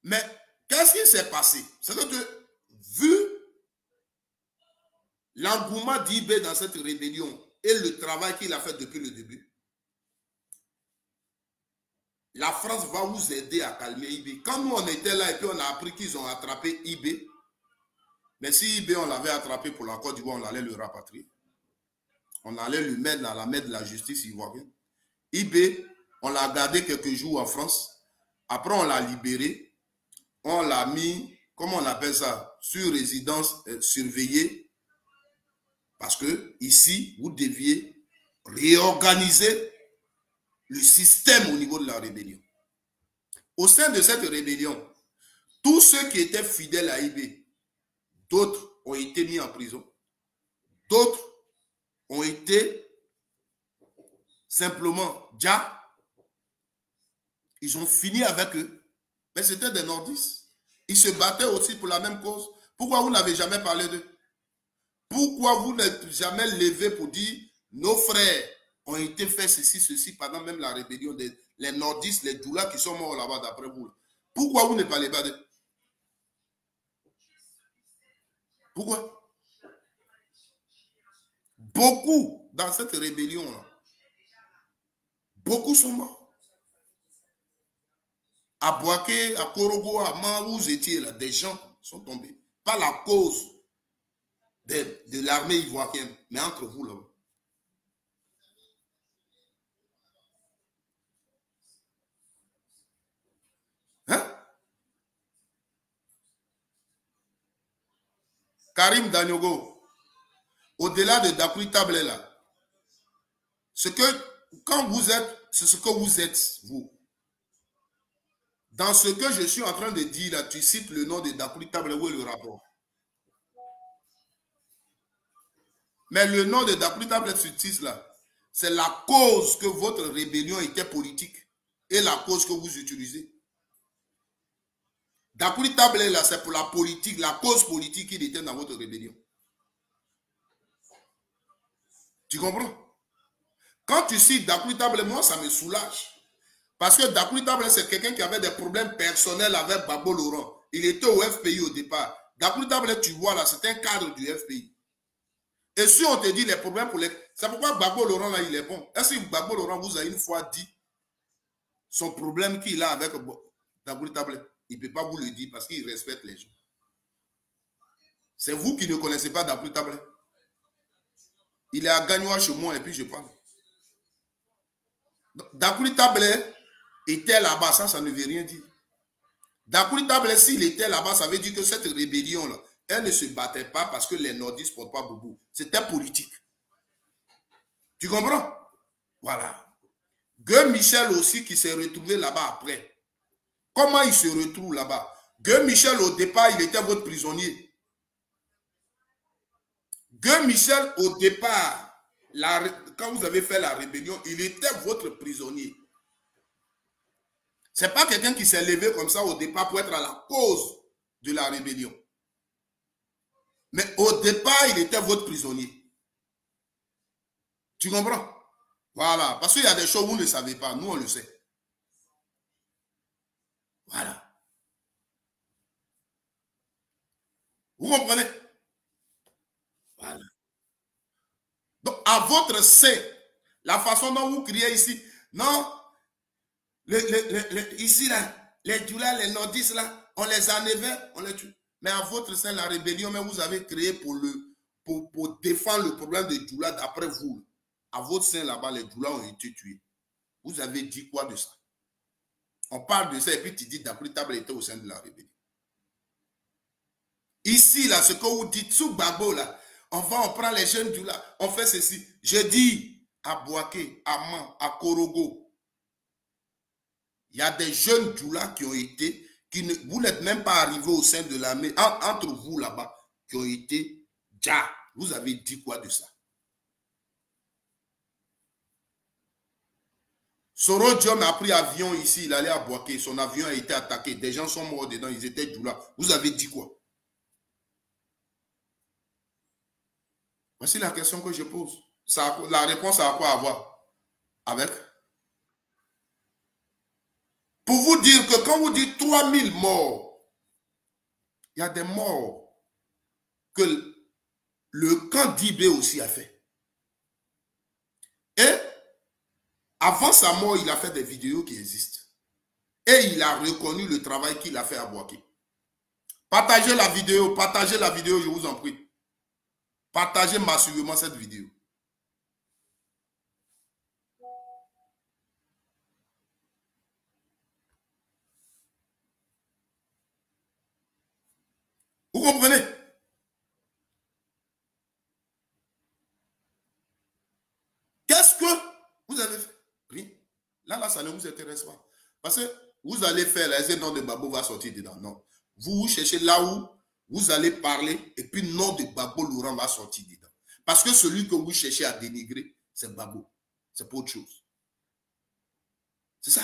Mais qu'est-ce qui s'est passé? C'est que, vu l'engouement d'IB dans cette rébellion et le travail qu'il a fait depuis le début, la France va vous aider à calmer IB. Quand nous, on était là et puis on a appris qu'ils ont attrapé IB, mais si IB, on l'avait attrapé pour la Côte d'Ivoire, on allait le rapatrier. On allait le mettre dans la main de la justice ivoirienne. IB, on l'a gardé quelques jours en France. Après, on l'a libéré. On l'a mis, comment on appelle ça, sur résidence surveillée. Parce que ici, vous deviez réorganiser le système au niveau de la rébellion. Au sein de cette rébellion, tous ceux qui étaient fidèles à IB, d'autres ont été mis en prison. D'autres ont été simplement déjà, ils ont fini avec eux. Mais c'était des nordistes. Ils se battaient aussi pour la même cause. Pourquoi vous n'avez jamais parlé d'eux? Pourquoi vous n'êtes jamais levé pour dire nos frères ont été fait ceci pendant même la rébellion des les nordistes, les doulas qui sont morts là-bas d'après vous? Pourquoi vous ne parlez pas d'eux? Pourquoi? Beaucoup dans cette rébellion-là, beaucoup sont morts. À Boaké, à Korogo, à Man, où vous étiez là, des gens sont tombés. Pas la cause de l'armée ivoirienne, mais entre vous là. Hein? Karim Danyogo, au-delà de Dakri Tablé là, ce que, quand vous êtes, c'est ce que vous êtes, vous. Dans ce que je suis en train de dire là, tu cites le nom de Dakri Tablé, où est le rapport? Mais le nom de Dakri Tablé Sutis là, c'est la cause que votre rébellion était politique et la cause que vous utilisez. Dakri Tablé là, c'est pour la politique, la cause politique qui était dans votre rébellion. Tu comprends? Quand tu cites Dakri Tablé, moi ça me soulage. Parce que Dakri Tablé, c'est quelqu'un qui avait des problèmes personnels avec Babo Laurent. Il était au FPI au départ. Dakri Tablé, tu vois là, c'est un cadre du FPI. Et si on te dit les problèmes pour les... C'est pourquoi Babo Laurent là, il est bon. Est-ce que Babo Laurent vous a une fois dit son problème qu'il a avec Dakri Tablé? Il ne peut pas vous le dire parce qu'il respecte les gens. C'est vous qui ne connaissez pas Dakri Tablé. Il est à Gagnoua chez moi et puis je parle. Dakri Tablé était là-bas, ça ne veut rien dire. Dakri Tablé, s'il était là-bas, ça veut dire que cette rébellion-là, elle ne se battait pas parce que les nordistes ne portent pas beaucoup. C'était politique. Tu comprends? Voilà. Gueux Michel aussi qui s'est retrouvé là-bas après. Comment il se retrouve là-bas? Gueux Michel, au départ, il était votre prisonnier. Gueux Michel, au départ, quand vous avez fait la rébellion, il était votre prisonnier. Ce n'est pas quelqu'un qui s'est levé comme ça au départ pour être à la cause de la rébellion. Mais au départ, il était votre prisonnier. Tu comprends? Voilà. Parce qu'il y a des choses que vous ne savez pas. Nous, on le sait. Voilà. Vous comprenez? Voilà. Donc, à votre sein, la façon dont vous criez ici, non, ici, là, les Djoula, les nordistes, là, on les enlevait, on les tue. Mais à votre sein, la rébellion, mais vous avez créé pour défendre le problème des Djoula d'après vous. À votre sein, là-bas, les Djoula ont été tués. Vous avez dit quoi de ça? On parle de ça et puis tu dis Dakri Tablé était au sein de la rébellion. Ici, là, ce que vous dites, sous Gbagbo, là, on prend les jeunes du là, on fait ceci. Je dis à Bouaké, à Man, à Korogo, il y a des jeunes du là qui ont été, vous n'êtes même pas arrivés au sein de l'armée, entre vous là-bas, qui ont été, déjà, vous avez dit quoi de ça? Soro Diom a pris avion ici, il allait à Bouaké, son avion a été attaqué, des gens sont morts dedans, ils étaient du là. Vous avez dit quoi? Voici la question que je pose. La réponse a à quoi avoir avec? Pour vous dire que quand vous dites 3000 morts, il y a des morts que le camp d'Ibé aussi a fait. Et avant sa mort, il a fait des vidéos qui existent. Et il a reconnu le travail qu'il a fait à Bouaké. Partagez la vidéo, je vous en prie. Partagez massivement cette vidéo. Vous comprenez? Qu'est-ce que vous avez fait? Rien. Là, ça ne vous intéresse pas. Parce que vous allez faire, les noms de Babo va sortir dedans. Non. Vous cherchez là où vous allez parler et puis le nom de Babo Laurent va sortir dedans. Parce que celui que vous cherchez à dénigrer, c'est Babo. C'est pas autre chose. C'est ça.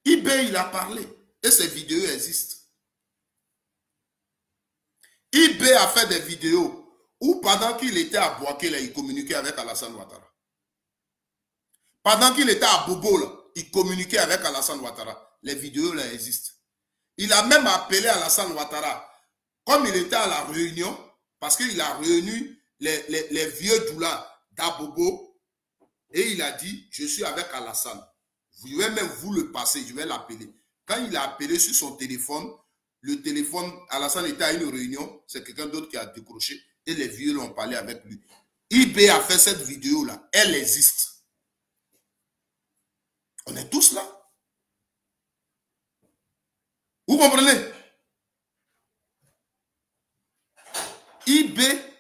eBay, il a parlé. Et ces vidéos existent. eBay a fait des vidéos où pendant qu'il était à Bouaké, là, il communiquait avec Alassane Ouattara. Pendant qu'il était à Bobo, là, il communiquait avec Alassane Ouattara. Les vidéos là existent. Il a même appelé Alassane Ouattara. Comme il était à la réunion, parce qu'il a réuni les vieux doulars d'Abobo, et il a dit, je suis avec Alassane. Je vais même vous le passer, je vais l'appeler. Quand il a appelé sur son téléphone, le téléphone, Alassane était à une réunion, c'est quelqu'un d'autre qui a décroché, et les vieux l'ont parlé avec lui. eBay a fait cette vidéo-là, elle existe. On est tous là. Vous comprenez? eBay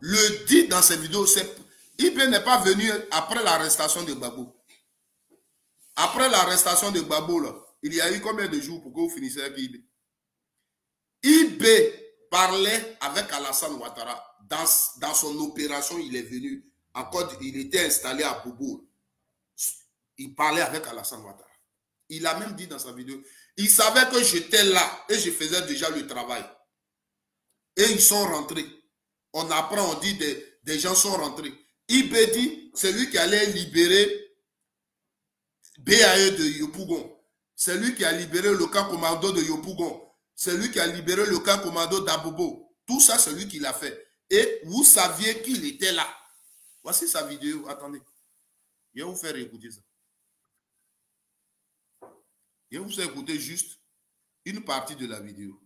le dit dans ses vidéos. eBay n'est pas venu après l'arrestation de Gbagbo. Après l'arrestation de Gbagbo, là, il y a eu combien de jours pour que vous finissiez avec eBay? eBay parlait avec Alassane Ouattara. Dans son opération, il est venu. Encore, il était installé à Bobo. Il parlait avec Alassane Ouattara. Il a même dit dans sa vidéo, il savait que j'étais là et je faisais déjà le travail. Et ils sont rentrés. On apprend, on dit des gens sont rentrés. eBay dit, c'est lui qui allait libérer BAE de Yopougon. C'est lui qui a libéré le camp commando de Yopougon. C'est lui qui a libéré le camp commando d'Abobo. Tout ça, c'est lui qui l'a fait. Et vous saviez qu'il était là. Voici sa vidéo. Attendez. Je vais vous faire écouter ça. Je vais vous faire écouter juste une partie de la vidéo.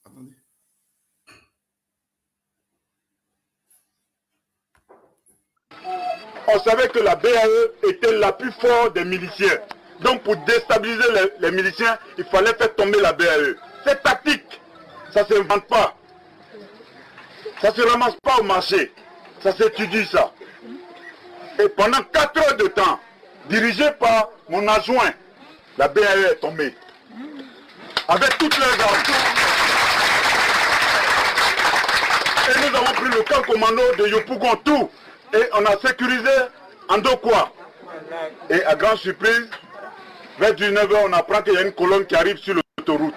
Attendez. On savait que la BAE était la plus forte des miliciens. Donc pour déstabiliser les miliciens, il fallait faire tomber la BAE. Cette tactique, ça ne s'invente pas. Ça ne se ramasse pas au marché. Ça s'étudie ça. Et pendant 4 heures de temps, dirigé par mon adjoint, la BAE est tombée. Avec toutes leurs armes. Et nous avons pris le camp commando de Yopougon, tout. Et on a sécurisé Andokwa. Et à grande surprise, vers 19h, on apprend qu'il y a une colonne qui arrive sur l'autoroute.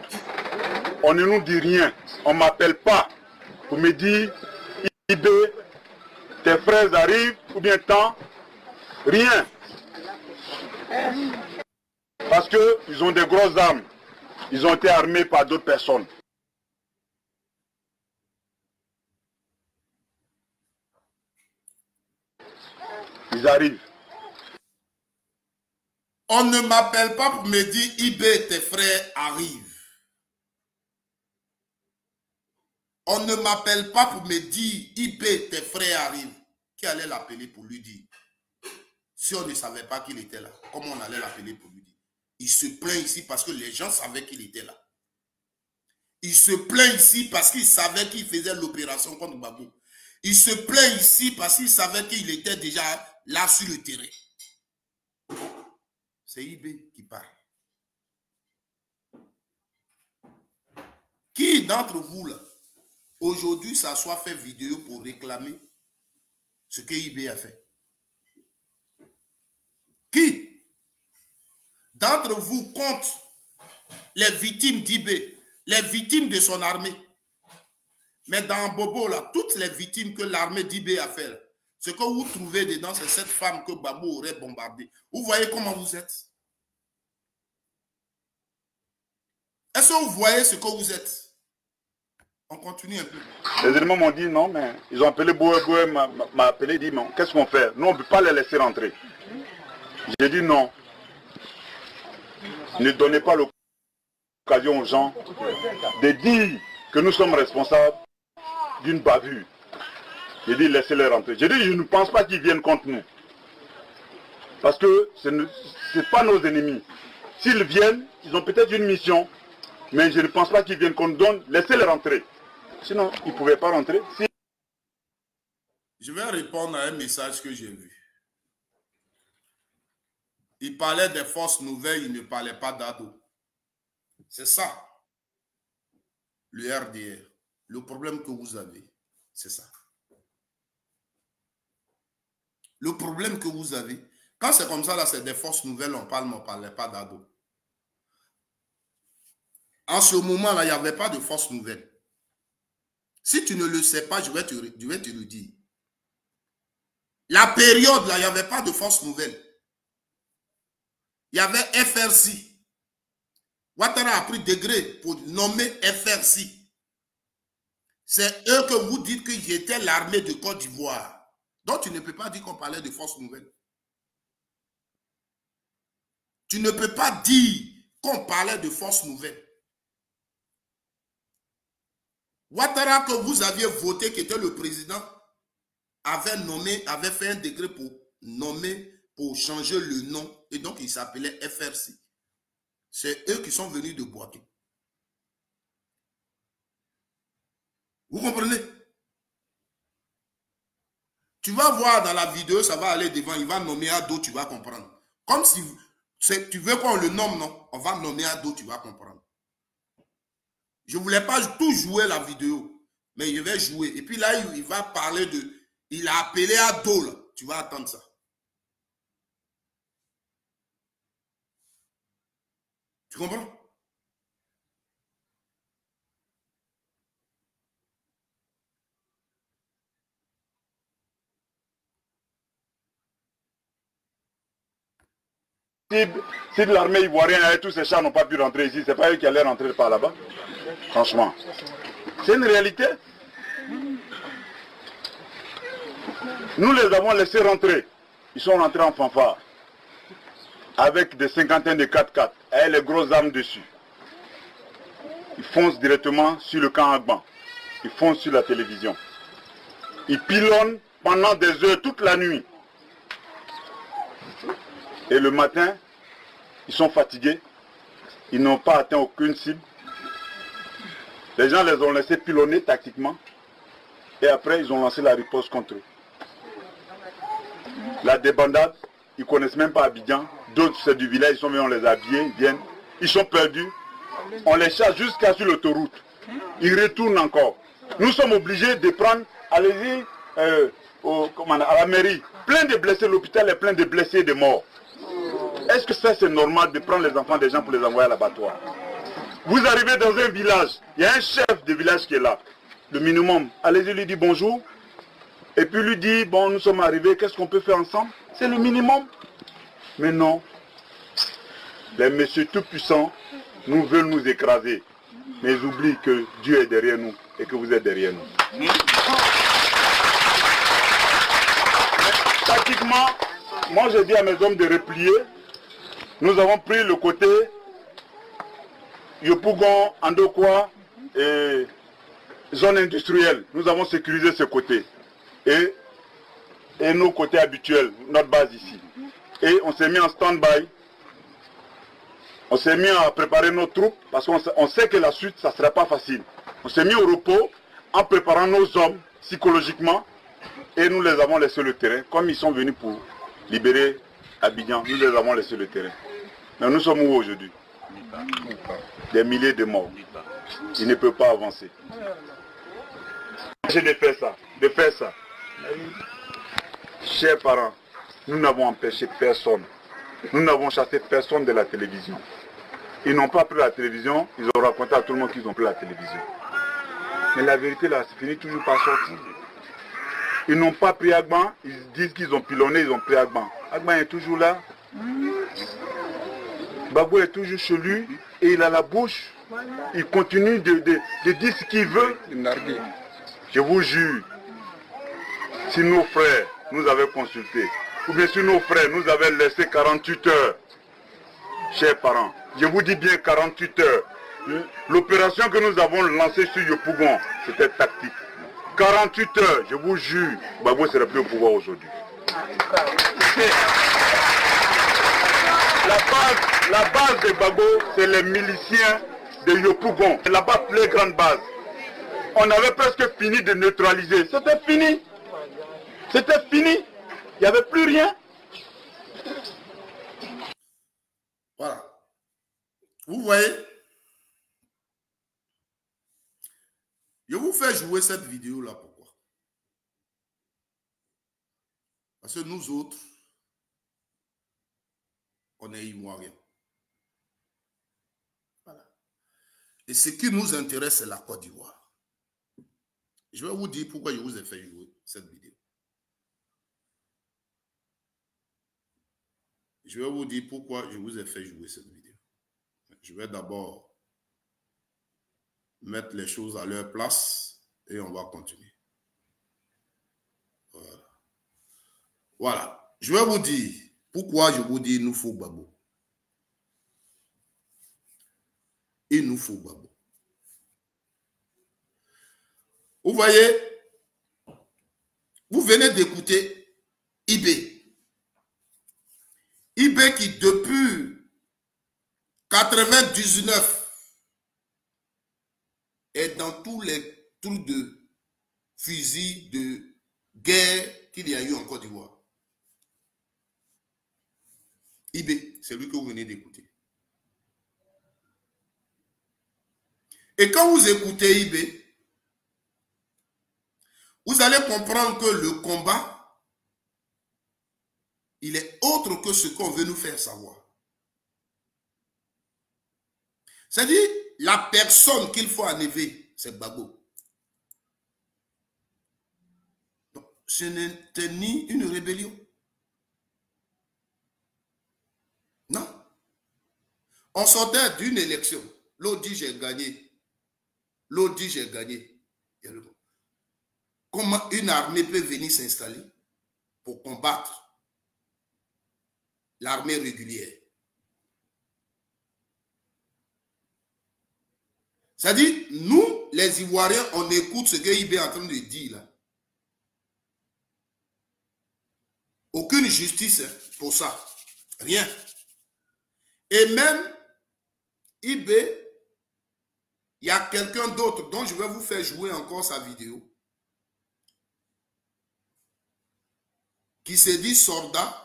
On ne nous dit rien. On ne m'appelle pas pour me dire, IB, tes frères arrivent, ou bien tant. Rien. Parce qu'ils ont des grosses armes. Ils ont été armés par d'autres personnes. Ils arrivent. On ne m'appelle pas pour me dire IB, tes frères arrivent. On ne m'appelle pas pour me dire IB, tes frères arrivent. Qui allait l'appeler pour lui dire? Si on ne savait pas qu'il était là, comment on allait l'appeler pour lui dire? Il se plaint ici parce que les gens savaient qu'il était là. Il se plaint ici parce qu'il savait qu'il faisait l'opération contre Gbagbo. Il se plaint ici parce qu'il savait qu'il était déjà là sur le terrain. C'est IB qui parle. Qui d'entre vous, là, aujourd'hui, s'assoit fait vidéo pour réclamer ce que IB a fait? Qui d'entre vous compte les victimes d'IB, les victimes de son armée? Mais dans Bobo, là, toutes les victimes que l'armée d'IB a fait, là, ce que vous trouvez dedans, c'est cette femme que Gbagbo aurait bombardée. Vous voyez comment vous êtes? Est-ce que vous voyez ce que vous êtes? On continue un peu. Les éléments m'ont dit non, mais ils ont appelé Boué m'a appelé, dit non, qu'est-ce qu'on fait? Nous, on ne peut pas les laisser rentrer. J'ai dit non. Ne donnez pas l'occasion aux gens de dire que nous sommes responsables d'une bavure. J'ai dit laissez-les rentrer. J'ai dit je ne pense pas qu'ils viennent contre nous. Parce que ce n'est pas nos ennemis. S'ils viennent, ils ont peut-être une mission, mais je ne pense pas qu'ils viennent contre nous. Laissez-les rentrer. Sinon, ils ne pouvaient pas rentrer. Si... Je vais répondre à un message que j'ai vu. Il parlait des fausses nouvelles, il ne parlait pas d'ado. C'est ça, le RDR. Le problème que vous avez, c'est ça. Le problème que vous avez, quand c'est comme ça, là, c'est des fausses nouvelles, on parle, mais on ne parlait pas d'ado. En ce moment-là, il n'y avait pas de fausses nouvelles. Si tu ne le sais pas, je vais te le dire. La période, là, il n'y avait pas de fausses nouvelles. Il y avait FRC. Ouattara a pris degré pour nommer FRC. C'est eux que vous dites qu'ils étaient l'armée de Côte d'Ivoire. Donc tu ne peux pas dire qu'on parlait de fausses nouvelles. Tu ne peux pas dire qu'on parlait de fausses nouvelles. Ouattara que vous aviez voté, qui était le président, avait fait un décret pour nommer, pour changer le nom, et donc il s'appelait FRC. C'est eux qui sont venus de Bouaké. Vous comprenez? Tu vas voir dans la vidéo, ça va aller devant, il va nommer Ado, tu vas comprendre. Comme si tu veux qu'on le nomme, non? On va nommer Ado, tu vas comprendre. Je ne voulais pas tout jouer la vidéo, mais je vais jouer. Et puis là, il va parler de... Il a appelé Ado, là. Tu vas attendre ça. Tu comprends? Si l'armée ivoirienne et tous ces chars n'ont pas pu rentrer ici, c'est pas eux qui allaient rentrer par là-bas. Franchement. C'est une réalité. Nous les avons laissés rentrer. Ils sont rentrés en fanfare. Avec des cinquantaines de 4x4. Et les grosses armes dessus. Ils foncent directement sur le camp Agban. Ils foncent sur la télévision. Ils pilonnent pendant des heures toute la nuit. Et le matin, ils sont fatigués. Ils n'ont pas atteint aucune cible. Les gens les ont laissés pilonner tactiquement. Et après, ils ont lancé la riposte contre eux. La débandade, ils ne connaissent même pas Abidjan. D'autres, c'est du village, ils sont venus, on les a habillés, ils viennent. Ils sont perdus. On les chasse jusqu'à sur l'autoroute. Ils retournent encore. Nous sommes obligés de prendre, allez-y, à la mairie. Plein de blessés, l'hôpital est plein de blessés et de morts. Est-ce que ça c'est normal de prendre les enfants des gens pour les envoyer à l'abattoir? Vous arrivez dans un village, il y a un chef de village qui est là. Le minimum, allez-y lui dire bonjour. Et puis lui dit, bon nous sommes arrivés, qu'est-ce qu'on peut faire ensemble? C'est le minimum. Mais non. Les messieurs tout puissants nous veulent nous écraser. Mais ils oublient que Dieu est derrière nous et que vous êtes derrière nous. Tactiquement, moi j'ai dit à mes hommes de replier. Nous avons pris le côté Yopougon, Andokwa et zone industrielle. Nous avons sécurisé ce côté. Et nos côtés habituels, notre base ici. Et on s'est mis en stand-by. On s'est mis à préparer nos troupes parce qu'on sait que la suite, ça ne sera pas facile. On s'est mis au repos en préparant nos hommes psychologiquement et nous les avons laissés le terrain. Comme ils sont venus pour libérer Abidjan, nous les avons laissé le terrain. Mais nous sommes où aujourd'hui? Des milliers de morts. Ils ne peuvent pas avancer. J'ai de faire ça. Chers parents, nous n'avons empêché personne. Nous n'avons chassé personne de la télévision. Ils n'ont pas pris la télévision, ils ont raconté à tout le monde qu'ils ont pris la télévision. Mais la vérité là, c'est fini toujours par sortir. Ils n'ont pas pris Agban, ils disent qu'ils ont pilonné, ils ont pris Agban. Agban est toujours là. Gbagbo est toujours chez lui et il a la bouche. Il continue de dire ce qu'il veut. Je vous jure, si nos frères nous avaient consultés, ou bien si nos frères nous avaient laissé 48 heures, chers parents, je vous dis bien 48 heures, l'opération que nous avons lancée sur Yopougon, c'était tactique. 48 heures, je vous jure, Gbagbo ne serait plus au pouvoir aujourd'hui. La base de Gbagbo, c'est les miliciens de Yopougon. C'est la plus grande base. On avait presque fini de neutraliser. C'était fini. C'était fini. Il n'y avait plus rien. Voilà. Vous voyez? Je vous fais jouer cette vidéo-là. Pourquoi? Parce que nous autres, on est ivoiriens. Voilà. Et ce qui nous intéresse, c'est la Côte d'Ivoire. Je vais vous dire pourquoi je vous ai fait jouer cette vidéo. Je vais vous dire pourquoi je vous ai fait jouer cette vidéo. Je vais d'abord mettre les choses à leur place et on va continuer. Voilà. Voilà. Je vais vous dire pourquoi je vous dis il nous faut Gbagbo. Il nous faut Gbagbo. Vous voyez, vous venez d'écouter IB. IB qui depuis 99 est dans tous les trucs de fusils de guerre qu'il y a eu en Côte d'Ivoire. IB, c'est lui que vous venez d'écouter. Et quand vous écoutez IB, vous allez comprendre que le combat, il est autre que ce qu'on veut nous faire savoir. C'est-à-dire, la personne qu'il faut enlever, c'est Gbagbo. Donc, ce n'était ni une rébellion. Non. On sortait d'une élection. L'autre dit j'ai gagné. L'autre dit j'ai gagné. Comment une armée peut venir s'installer pour combattre l'armée régulière? C'est-à-dire, nous, les Ivoiriens, on écoute ce que IB est en train de dire là. Aucune justice pour ça. Rien. Et même, IB, il y a quelqu'un d'autre dont je vais vous faire jouer encore sa vidéo, qui se dit soldat,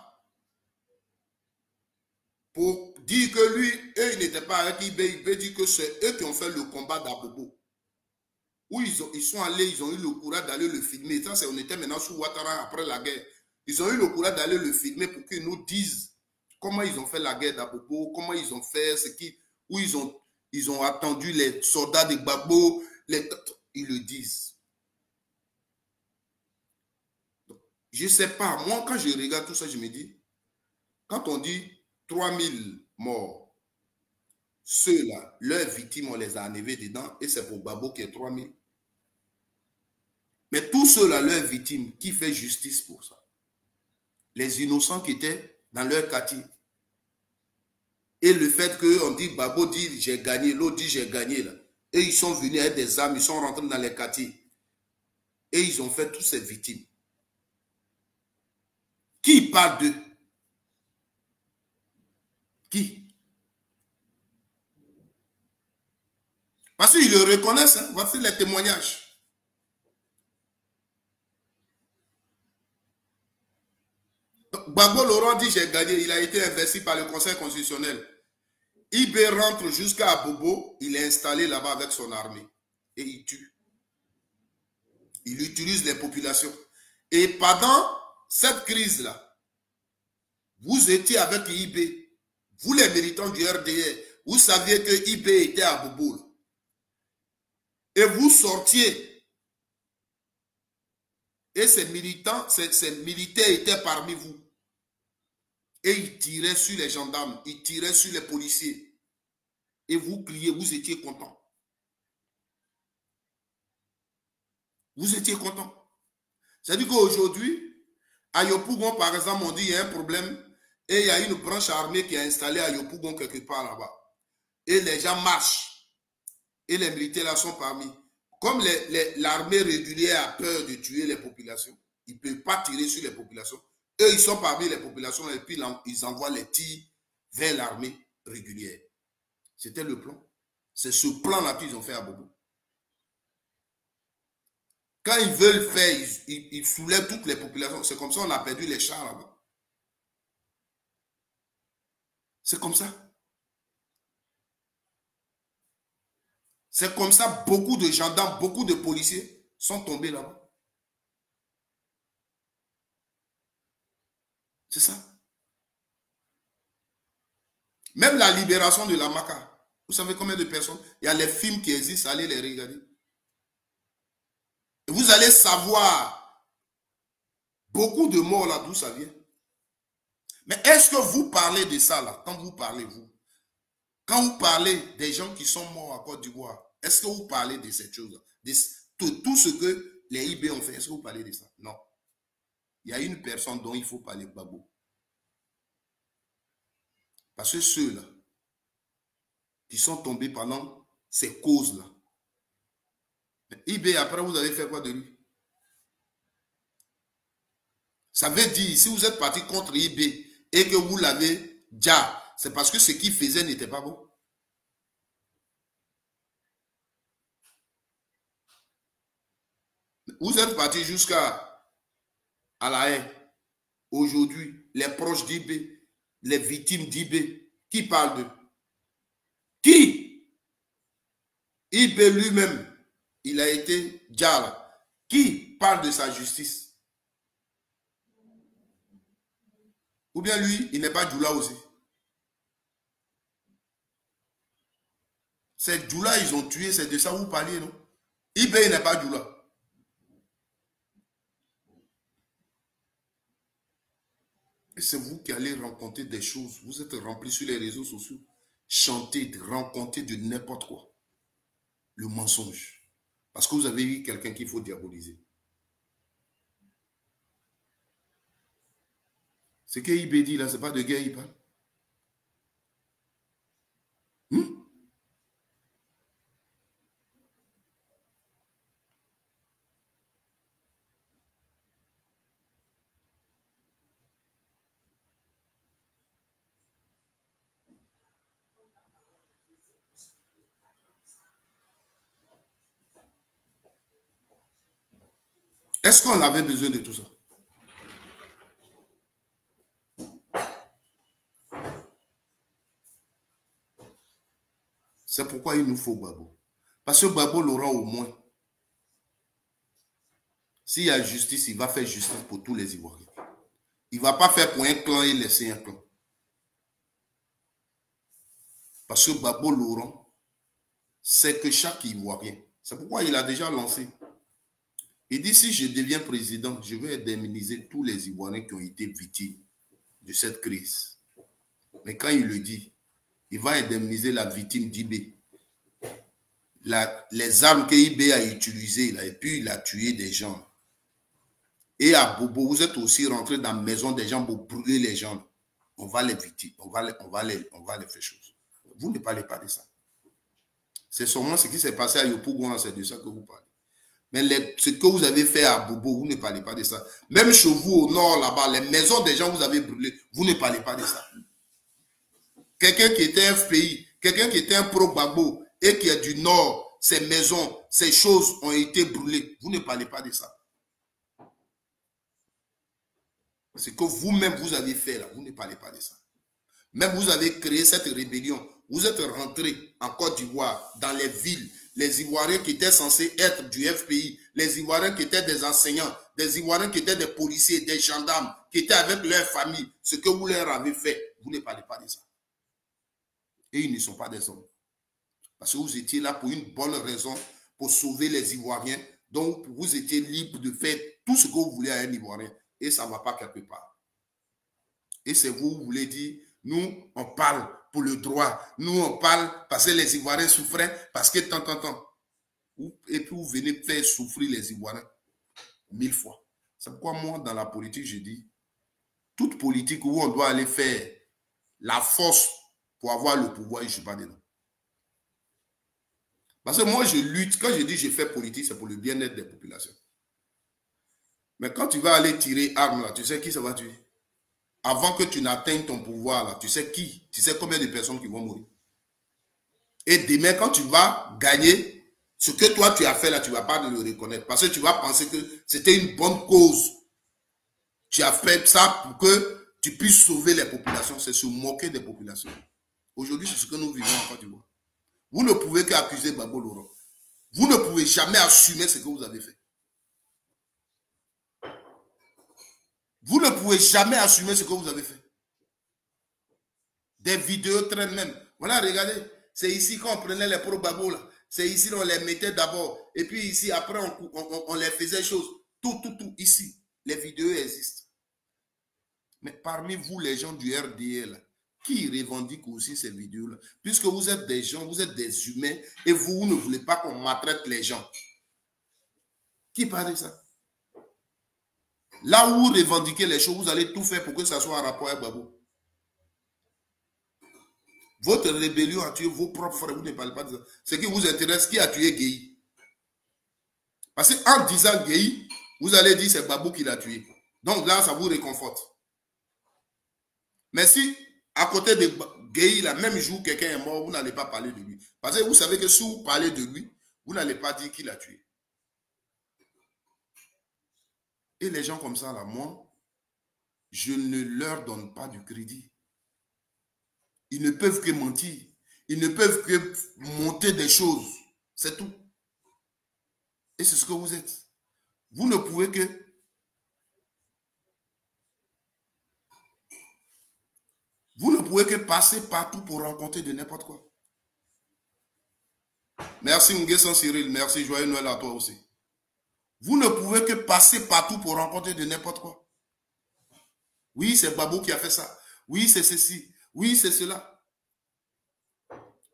pour dire que lui, eux, ils n'étaient pas avec IB. IB dit que c'est eux qui ont fait le combat d'Abobo. Où ils sont allés, ils ont eu le courage d'aller le filmer. Ça, on était maintenant sous Ouattara après la guerre. Ils ont eu le courage d'aller le filmer pour qu'ils nous disent comment ils ont fait la guerre d'Abobo, comment ils ont fait, où ils ont attendu les soldats de Gbagbo. Ils le disent. Je ne sais pas, moi quand je regarde tout ça, je me dis, quand on dit 3000 morts, ceux-là, leurs victimes, on les a enlevés dedans et c'est pour Gbagbo qui est 3000. Mais tous ceux-là, leurs victimes, qui fait justice pour ça? Les innocents qui étaient dans leur quartier. Et le fait qu'on dit, Gbagbo dit j'ai gagné, l'autre dit j'ai gagné là. Et ils sont venus avec des armes, ils sont rentrés dans les quartiers. Et ils ont fait toutes ces victimes. Qui parle d'eux? Parce qu'ils le reconnaissent, hein. Voici les témoignages. Gbagbo Laurent dit j'ai gagné, il a été investi par le Conseil constitutionnel. IB rentre jusqu'à Abobo, il est installé là-bas avec son armée. Et il tue. Il utilise les populations. Et pendant cette crise-là, vous étiez avec IB. Vous les militants du RDR, vous saviez que IB était à Abobo. Et vous sortiez. Et ces militants, ces militaires étaient parmi vous. Et ils tiraient sur les gendarmes, ils tiraient sur les policiers. Et vous criez, vous étiez contents. Vous étiez contents. C'est-à-dire qu'aujourd'hui, à Yopougon, par exemple, on dit qu'il y a un problème et il y a une branche armée qui est installée à Yopougon quelque part là-bas. Et les gens marchent. Et les militaires là sont parmi. Comme l'armée régulière a peur de tuer les populations, ils ne peuvent pas tirer sur les populations. Eux, ils sont parmi les populations et puis ils envoient les tirs vers l'armée régulière. C'était le plan. C'est ce plan-là qu'ils ont fait à Bobo. Quand ils veulent faire, ils soulèvent toutes les populations. C'est comme ça qu'on a perdu les chars là-bas. C'est comme ça. C'est comme ça, beaucoup de gendarmes, beaucoup de policiers sont tombés là-bas. C'est ça. Même la libération de la Maka. Vous savez combien de personnes? Il y a les films qui existent, allez les regarder. Et vous allez savoir beaucoup de morts là, d'où ça vient. Mais est-ce que vous parlez de ça là, quand vous parlez vous? Quand vous parlez des gens qui sont morts à Côte d'Ivoire, est-ce que vous parlez de cette chose-là? De tout ce que les IB ont fait, est-ce que vous parlez de ça? Non. Il y a une personne dont il faut parler, Gbagbo. Parce que ceux-là qui sont tombés pendant ces causes-là, IB, après, vous avez fait quoi de lui? Ça veut dire, si vous êtes parti contre IB et que vous l'avez déjà, c'est parce que ce qu'il faisait n'était pas bon. Vous êtes parti jusqu'à la haine. Aujourd'hui, les proches d'IB, les victimes d'IB, qui parlent d'eux? Qui? IB lui-même, il a été Djala. Qui parle de sa justice? Ou bien lui, il n'est pas Djoula aussi. C'est Djoula, ils ont tué, c'est de ça que vous parliez, non? IB, il n'est pas Djoula. Et c'est vous qui allez rencontrer des choses. Vous êtes remplis sur les réseaux sociaux. Chanter, raconter de n'importe quoi. Le mensonge. Parce que vous avez eu quelqu'un qu'il faut diaboliser. Ce que IB dit là, ce n'est pas de guerre, il parle. Est-ce qu'on avait besoin de tout ça? C'est pourquoi il nous faut Gbagbo. Parce que Gbagbo Laurent, au moins, s'il y a justice, il va faire justice pour tous les Ivoiriens. Il ne va pas faire pour un clan et laisser un clan. Parce que Gbagbo Laurent, c'est que chaque Ivoirien, c'est pourquoi il a déjà lancé. Il dit, si je deviens président, je vais indemniser tous les Ivoiriens qui ont été victimes de cette crise. Mais quand il le dit, il va indemniser la victime d'IB. Les armes que IB a utilisées, là, et puis il a tué des gens. Et à Bobo, vous êtes aussi rentré dans la maison des gens pour brûler les gens. On va les victimes, on va les faire chose. Vous ne parlez pas de ça. C'est seulement ce qui s'est passé à Yopougon, c'est de ça que vous parlez. Mais ce que vous avez fait à Bobo, vous ne parlez pas de ça. Même chez vous, au nord, là-bas, les maisons des gens, vous avez brûlé, vous ne parlez pas de ça. Quelqu'un qui était un FPI, quelqu'un qui était un pro-Gbagbo et qui est du nord, ses maisons, ses choses ont été brûlées. Vous ne parlez pas de ça. Ce que vous-même vous avez fait là, vous ne parlez pas de ça. Même vous avez créé cette rébellion. Vous êtes rentré en Côte d'Ivoire, dans les villes. Les Ivoiriens qui étaient censés être du FPI, les Ivoiriens qui étaient des enseignants, des Ivoiriens qui étaient des policiers, des gendarmes, qui étaient avec leur famille, ce que vous leur avez fait, vous ne parlez pas de ça. Et ils ne sont pas des hommes. Parce que vous étiez là pour une bonne raison, pour sauver les Ivoiriens. Donc, vous étiez libre de faire tout ce que vous voulez à un Ivoirien. Et ça ne va pas quelque part. Et c'est vous voulez dire, nous, on parle pour le droit. Nous, on parle parce que les Ivoiriens souffraient, parce que tant. Et puis, vous venez faire souffrir les Ivoiriens 1000 fois. C'est pourquoi moi, dans la politique, je dis, toute politique où on doit aller faire la force pour avoir le pouvoir, je ne suis pas dedans. Parce que moi, je lutte. Quand je dis je fais politique, c'est pour le bien-être des populations. Mais quand tu vas aller tirer arme, là, tu sais qui ça va tuer? Avant que tu n'atteignes ton pouvoir, là, tu sais qui? Tu sais combien de personnes qui vont mourir? Et demain, quand tu vas gagner, ce que toi tu as fait là, tu ne vas pas le reconnaître. Parce que tu vas penser que c'était une bonne cause. Tu as fait ça pour que tu puisses sauver les populations. C'est se moquer des populations. Aujourd'hui, c'est ce que nous vivons en Côte d'Ivoire. Vous ne pouvez qu'accuser Gbagbo Laurent. Vous ne pouvez jamais assumer ce que vous avez fait. Vous ne pouvez jamais assumer ce que vous avez fait. Des vidéos traînent même. Voilà, regardez. C'est ici qu'on prenait les pro-Gbagbo là. C'est ici qu'on les mettait d'abord. Et puis ici, après, on les faisait choses. Tout. Ici, les vidéos existent. Mais parmi vous, les gens du RDL, qui revendiquent aussi ces vidéos-là? Puisque vous êtes des gens, vous êtes des humains, et vous ne voulez pas qu'on maltraite les gens. Qui parle de ça? Là où vous revendiquez les choses, vous allez tout faire pour que ça soit en rapport avec Gbagbo. Votre rébellion a tué vos propres frères, vous ne parlez pas de ça. Ce qui vous intéresse, qui a tué Gueye? Parce qu'en disant Gueye, vous allez dire c'est Gbagbo qui l'a tué. Donc là, ça vous réconforte. Mais si, à côté de Gueye, le même jour quelqu'un est mort, vous n'allez pas parler de lui. Parce que vous savez que si vous parlez de lui, vous n'allez pas dire qui l'a tué. Et les gens comme ça, là, moi, je ne leur donne pas du crédit. Ils ne peuvent que mentir. Ils ne peuvent que monter des choses. C'est tout. Et c'est ce que vous êtes. Vous ne pouvez que... Vous ne pouvez que passer partout pour rencontrer de n'importe quoi. Merci Nguessan Cyril. Merci. Joyeux Noël à toi aussi. Vous ne pouvez que passer partout pour rencontrer de n'importe quoi. Oui, c'est Gbagbo qui a fait ça. Oui, c'est ceci. Oui, c'est cela.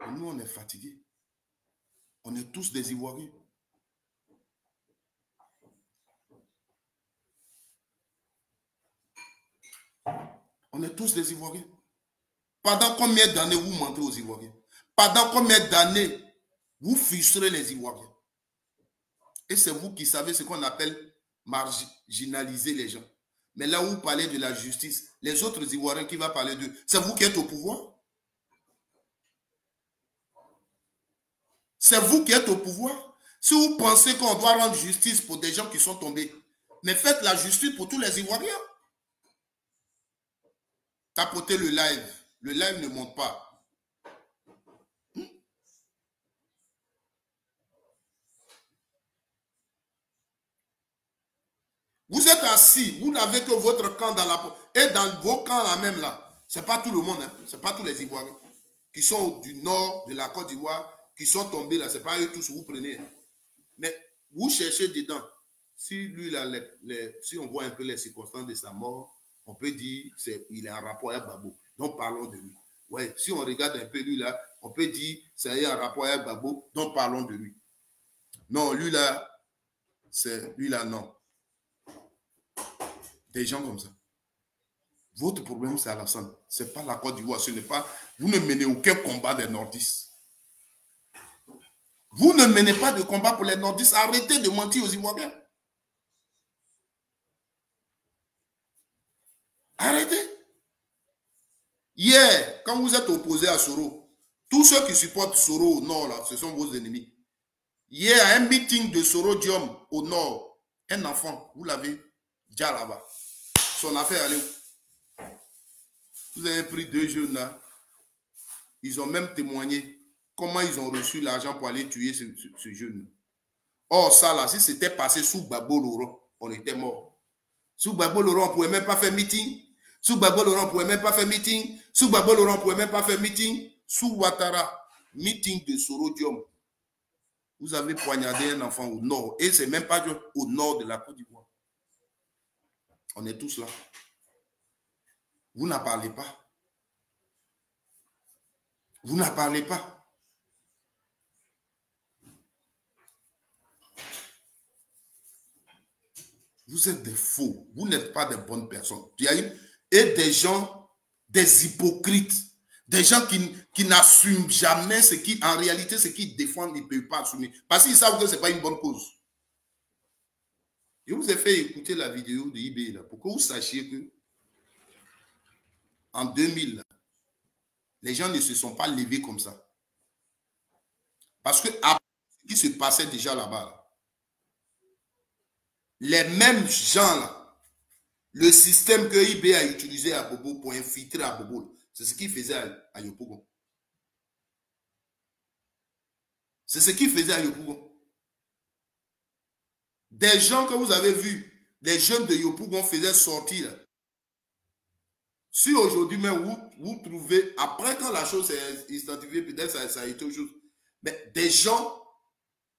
Et nous, on est fatigués. On est tous des Ivoiriens. On est tous des Ivoiriens. Pendant combien d'années vous mentez aux Ivoiriens? Pendant combien d'années vous frustrez les Ivoiriens? Et c'est vous qui savez ce qu'on appelle marginaliser les gens. Mais là où vous parlez de la justice, les autres Ivoiriens qui vont parler d'eux, c'est vous qui êtes au pouvoir? C'est vous qui êtes au pouvoir? Si vous pensez qu'on doit rendre justice pour des gens qui sont tombés, mais faites la justice pour tous les Ivoiriens. Tapotez le live. Le live ne monte pas. Vous êtes assis, vous n'avez que votre camp dans la... Et dans vos camps là même là, ce n'est pas tout le monde, hein, ce n'est pas tous les Ivoiriens qui sont du nord de la Côte d'Ivoire, qui sont tombés là, ce n'est pas eux tous, vous prenez. Hein. Mais vous cherchez dedans. Si lui là, si on voit un peu les circonstances de sa mort, on peut dire qu'il est en rapport avec Gbagbo. Donc parlons de lui. Ouais, si on regarde un peu lui là, on peut dire c'est en rapport avec Gbagbo, donc parlons de lui. Non, lui là, c'est lui là, non. Des gens comme ça. Votre problème, c'est Alassane. Ce n'est pas la Côte d'Ivoire. Ce n'est pas... Vous ne menez aucun combat des nordistes. Vous ne menez pas de combat pour les nordistes. Arrêtez de mentir aux Ivoiriens. Arrêtez. Hier, quand vous êtes opposé à Soro, tous ceux qui supportent Soro au nord, là, ce sont vos ennemis. Hier, à un meeting de Sorodium au nord, un enfant, vous l'avez déjà là-bas. Son affaire, allez où? Vous avez pris 2 jeunes là. Ils ont même témoigné comment ils ont reçu l'argent pour aller tuer ce jeune. Or, ça là, si c'était passé sous Gbagbo Laurent, on était mort. Sous Gbagbo Laurent, on ne pouvait même pas faire meeting. Sous Gbagbo Laurent, on ne pouvait même pas faire meeting. Sous Gbagbo Laurent, on ne pouvait même pas faire meeting. Sous Ouattara, meeting de Sorodium. Vous avez poignardé un enfant au nord. Et ce n'est même pas au nord de la Côte d'Ivoire. On est tous là. Vous n'en parlez pas. Vous n'en parlez pas. Vous êtes des faux. Vous n'êtes pas des bonnes personnes. Et des gens, des hypocrites, des gens qui n'assument jamais ce qui, en réalité, ce qu'ils défendent, ils ne peuvent pas assumer. Parce qu'ils savent que ce n'est pas une bonne cause. Je vous ai fait écouter la vidéo de IB là, pour que vous sachiez que en 2000, les gens ne se sont pas levés comme ça. Parce que après ce qui se passait déjà là-bas, les mêmes gens là, le système que IB a utilisé à Bobo pour infiltrer à Bobo, c'est ce qu'il faisait à Yopougon. C'est ce qu'il faisait à Yopougon. Des gens que vous avez vus, des jeunes de Yopougon faisaient sortir. Si aujourd'hui même vous trouvez, après quand la chose est identifiée, peut-être ça a été autre chose, mais des gens,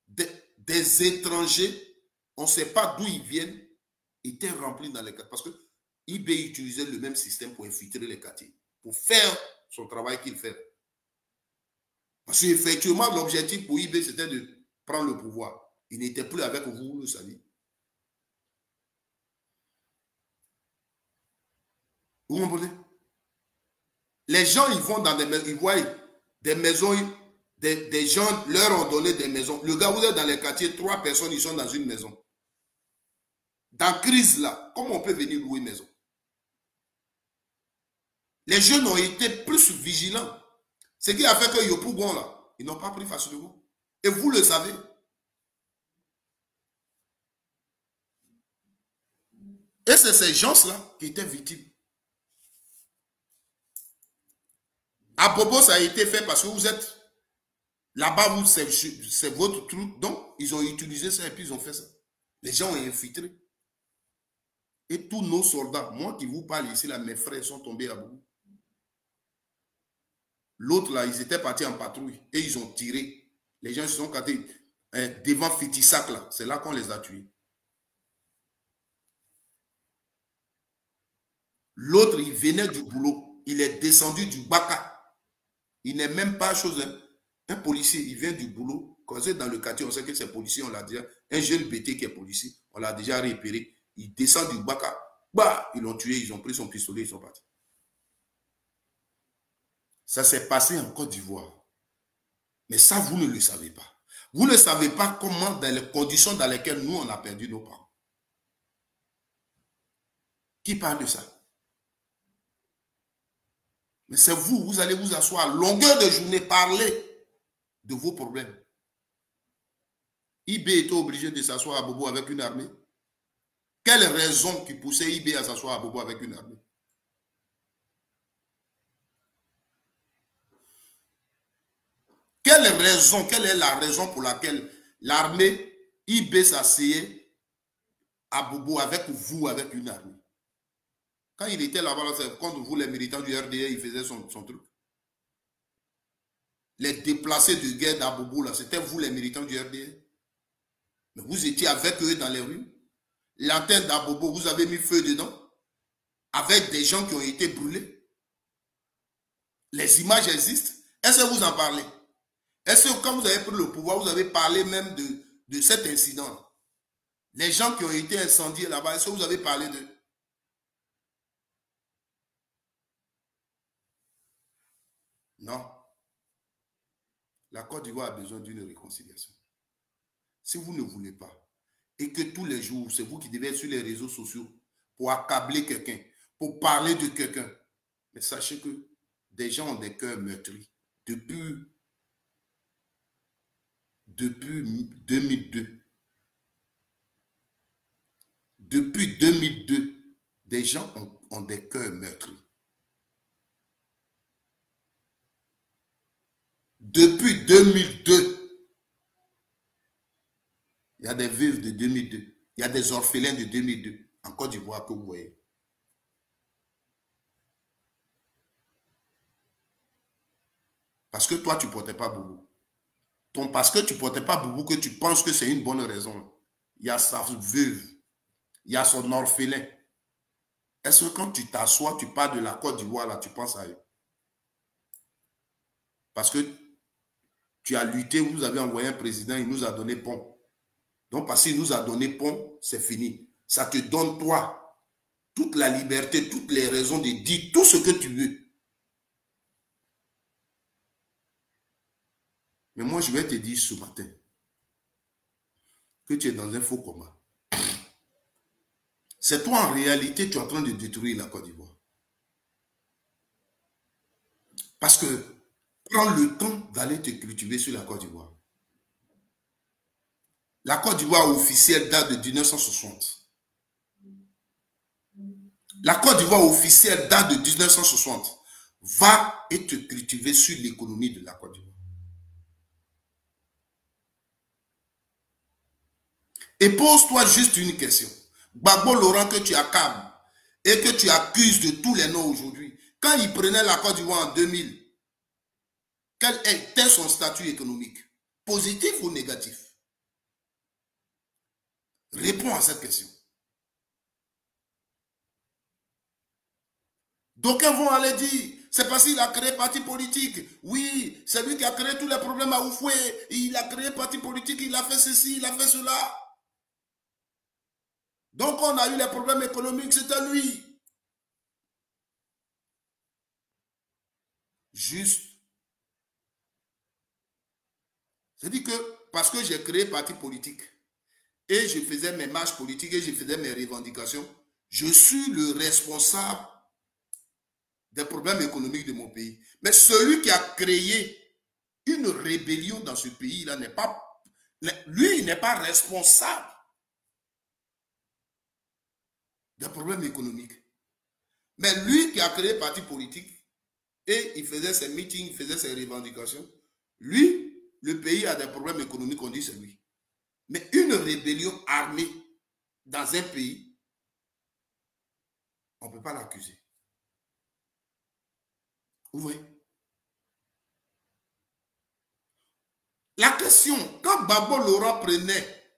des étrangers, on ne sait pas d'où ils viennent, étaient remplis dans les quartiers. Parce que IB utilisait le même système pour infiltrer les quartiers, pour faire son travail qu'il fait. Parce qu'effectivement, l'objectif pour IB, c'était de prendre le pouvoir. Il n'était plus avec vous, vous le savez. Vous comprenez? Les gens, ils vont dans des maisons, ils voient des maisons, des gens leur ont donné des maisons. Le gars, vous êtes dans les quartiers, 3 personnes, ils sont dans une maison. Dans la crise là, comment on peut venir louer une maison? Les jeunes ont été plus vigilants. Ce qui a fait que Yopougon là, ils n'ont pas pris facilement. Et vous le savez. Et c'est ces gens-là qui étaient victimes. À Bobo, ça a été fait parce que vous êtes là-bas, c'est votre truc. Donc, ils ont utilisé ça et puis ils ont fait ça. Les gens ont infiltré. Et tous nos soldats, moi qui vous parle ici, là, mes frères sont tombés à bout. L'autre, là, ils étaient partis en patrouille et ils ont tiré. Les gens se sont cassés devant Fitissac, là. C'est là qu'on les a tués. L'autre, il venait du boulot. Il est descendu du Baka. Il n'est même pas chose. Un policier, il vient du boulot. Quand c'est dans le quartier, on sait que c'est policier, on l'a déjà. Un jeune BT qui est policier, on l'a déjà repéré. Il descend du Baka. Bah, ils l'ont tué, ils ont pris son pistolet, ils sont partis. Ça s'est passé en Côte d'Ivoire. Mais ça, vous ne le savez pas. Vous ne savez pas comment, dans les conditions dans lesquelles nous, on a perdu nos parents. Qui parle de ça? Mais c'est vous, vous allez vous asseoir à longueur de journée, parler de vos problèmes. IB était obligé de s'asseoir à Bobo avec une armée. Quelle raison qui poussait IB à s'asseoir à Bobo avec une armée? Quelle est la raison pour laquelle l'armée IB s'asseyait à Bobo avec vous, avec une armée? Quand il était là-bas, contre vous, les militants du RDA, il faisait son truc. Les déplacés de guerre d'Abobo, là, c'était vous, les militants du RDA. Mais vous étiez avec eux dans les rues. L'antenne d'Abobo, vous avez mis feu dedans. Avec des gens qui ont été brûlés. Les images existent. Est-ce que vous en parlez? Est-ce que quand vous avez pris le pouvoir, vous avez parlé même de cet incident? Les gens qui ont été incendiés là-bas, est-ce que vous avez parlé d'eux? Non. La Côte d'Ivoire a besoin d'une réconciliation. Si vous ne voulez pas, et que tous les jours, c'est vous qui devez être sur les réseaux sociaux pour accabler quelqu'un, pour parler de quelqu'un, mais sachez que des gens ont des cœurs meurtris. depuis 2002. Depuis 2002, des gens ont des cœurs meurtris. Depuis 2002, il y a des veuves de 2002. Il y a des orphelins de 2002 en Côte d'Ivoire que vous voyez. Parce que toi, tu ne portais pas Boubou. Parce que tu ne portais pas Boubou, que tu penses que c'est une bonne raison. Il y a sa veuve. Il y a son orphelin. Est-ce que quand tu t'assois, tu parles de la Côte d'Ivoire, là, tu penses à eux? Parce que tu as lutté, vous avez envoyé un président, il nous a donné pont. Donc, parce qu'il nous a donné pont, c'est fini. Ça te donne, toi, toute la liberté, toutes les raisons de dire tout ce que tu veux. Mais moi, je vais te dire ce matin que tu es dans un faux combat. C'est toi, en réalité, tu es en train de détruire la Côte d'Ivoire. Parce que prends le temps d'aller te cultiver sur la Côte d'Ivoire. La Côte d'Ivoire officielle date de 1960. La Côte d'Ivoire officielle date de 1960. Va et te cultiver sur l'économie de la Côte d'Ivoire. Et pose-toi juste une question. Gbagbo Laurent que tu accables et que tu accuses de tous les noms aujourd'hui, quand il prenait la Côte d'Ivoire en 2000, quel était son statut économique? Positif ou négatif? Réponds à cette question. D'aucuns vont aller dire, c'est parce qu'il a créé parti politique. Oui, c'est lui qui a créé tous les problèmes à Oufoué. Il a créé parti politique, il a fait ceci, il a fait cela. Donc on a eu les problèmes économiques, c'était lui. Juste. C'est-à-dire que parce que j'ai créé parti politique et je faisais mes marches politiques et je faisais mes revendications, je suis le responsable des problèmes économiques de mon pays. Mais celui qui a créé une rébellion dans ce pays-là n'est pas, lui, il n'est pas responsable des problèmes économiques. Mais lui qui a créé parti politique et il faisait ses meetings, il faisait ses revendications, lui, le pays a des problèmes économiques, on dit c'est lui. Mais une rébellion armée dans un pays, on ne peut pas l'accuser. Vous voyez? La question, quand Gbagbo Laurent prenait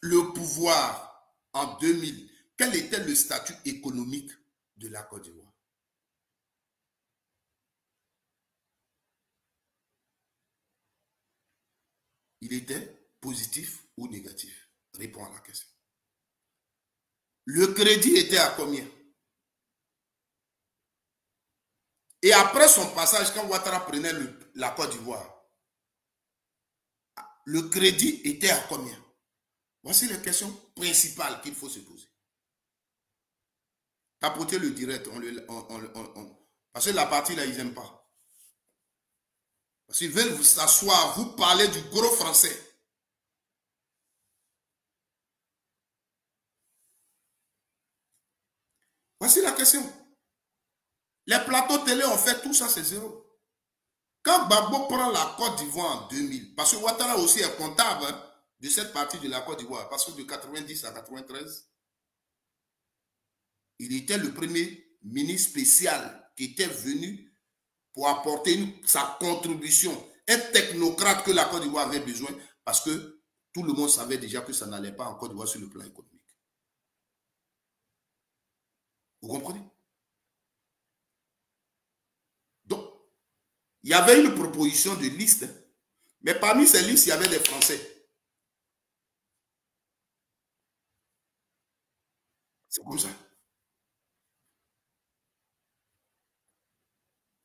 le pouvoir en 2000, quel était le statut économique de la Côte d'Ivoire? Il était positif ou négatif? Réponds à la question. Le crédit était à combien? Et après son passage, quand Ouattara prenait la Côte d'Ivoire, le crédit était à combien? Voici les questions principales qu'il faut se poser. Tapotez le direct, parce que la partie là, ils n'aiment pas. Parce qu'ils veulent vous s'asseoir, vous parler du gros français. Voici la question. Les plateaux télé ont fait tout ça, c'est zéro. Quand Gbagbo prend la Côte d'Ivoire en 2000, parce que Ouattara aussi est comptable de cette partie de la Côte d'Ivoire, parce que de 90 à 93, il était le premier ministre spécial qui était venu pour apporter sa contribution, un technocrate que la Côte d'Ivoire avait besoin, parce que tout le monde savait déjà que ça n'allait pas en Côte d'Ivoire sur le plan économique. Vous comprenez? Donc, il y avait une proposition de liste, mais parmi ces listes, il y avait des Français. C'est comme ça.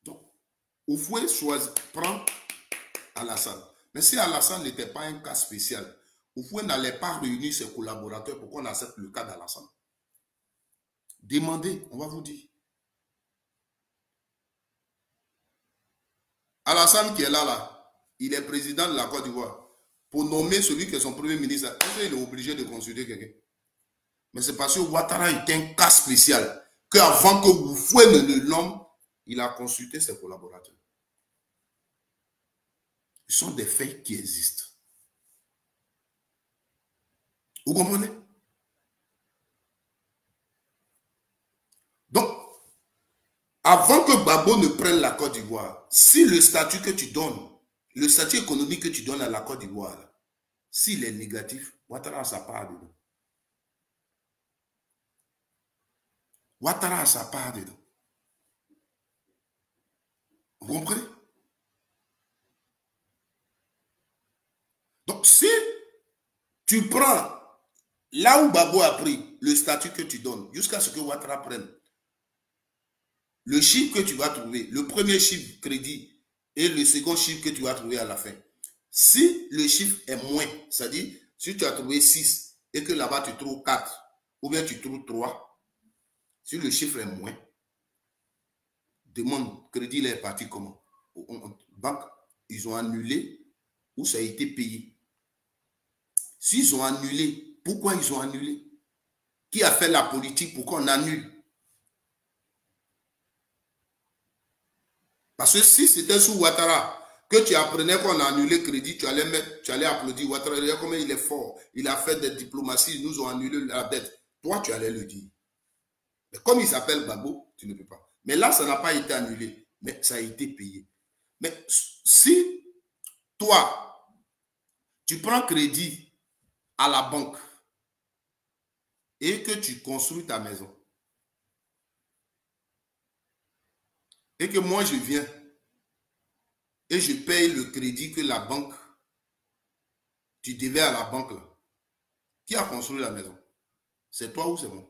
Donc, Oufoué prend Alassane. Mais si Alassane n'était pas un cas spécial, Oufoué n'allait pas réunir ses collaborateurs pour qu'on accepte le cas d'Alassane. Demandez, on va vous dire. Alassane qui est là, il est président de la Côte d'Ivoire. pour nommer celui qui est son premier ministre, il est obligé de consulter quelqu'un. Mais c'est parce que Ouattara est un cas spécial, qu'avant que Oufoué ne le nomme, il a consulté ses collaborateurs. Ce sont des faits qui existent. Vous comprenez? Donc, avant que Gbagbo ne prenne la Côte d'Ivoire, si le statut que tu donnes, le statut économique que tu donnes à la Côte d'Ivoire, s'il est négatif, Ouattara a sa part dedans. Ouattara a sa part dedans. Vous comprenez? Donc, si tu prends là où Gbagbo a pris le statut que tu donnes, jusqu'à ce que Ouattara prenne, le chiffre que tu vas trouver, le premier chiffre crédit et le second chiffre que tu vas trouver à la fin. Si le chiffre est moins, c'est-à-dire si tu as trouvé 6 et que là-bas tu trouves 4, ou bien tu trouves 3, si le chiffre est moins, demande, crédit il est parti comment? Banque, ils ont annulé ou ça a été payé. S'ils ont annulé, pourquoi ils ont annulé? Qui a fait la politique pour qu'on annule? Parce que si c'était sous Ouattara que tu apprenais qu'on a annulé crédit, tu allais applaudir Ouattara. Regarde comment il est fort. Il a fait des diplomaties, ils nous ont annulé la dette. Toi, tu allais le dire. Mais comme il s'appelle Gbagbo, tu ne peux pas. Mais là, ça n'a pas été annulé, mais ça a été payé. Mais si toi, tu prends crédit à la banque et que tu construis ta maison, et que moi je viens et je paye le crédit que la banque, tu devais à la banque là, qui a construit la maison? C'est toi ou c'est moi?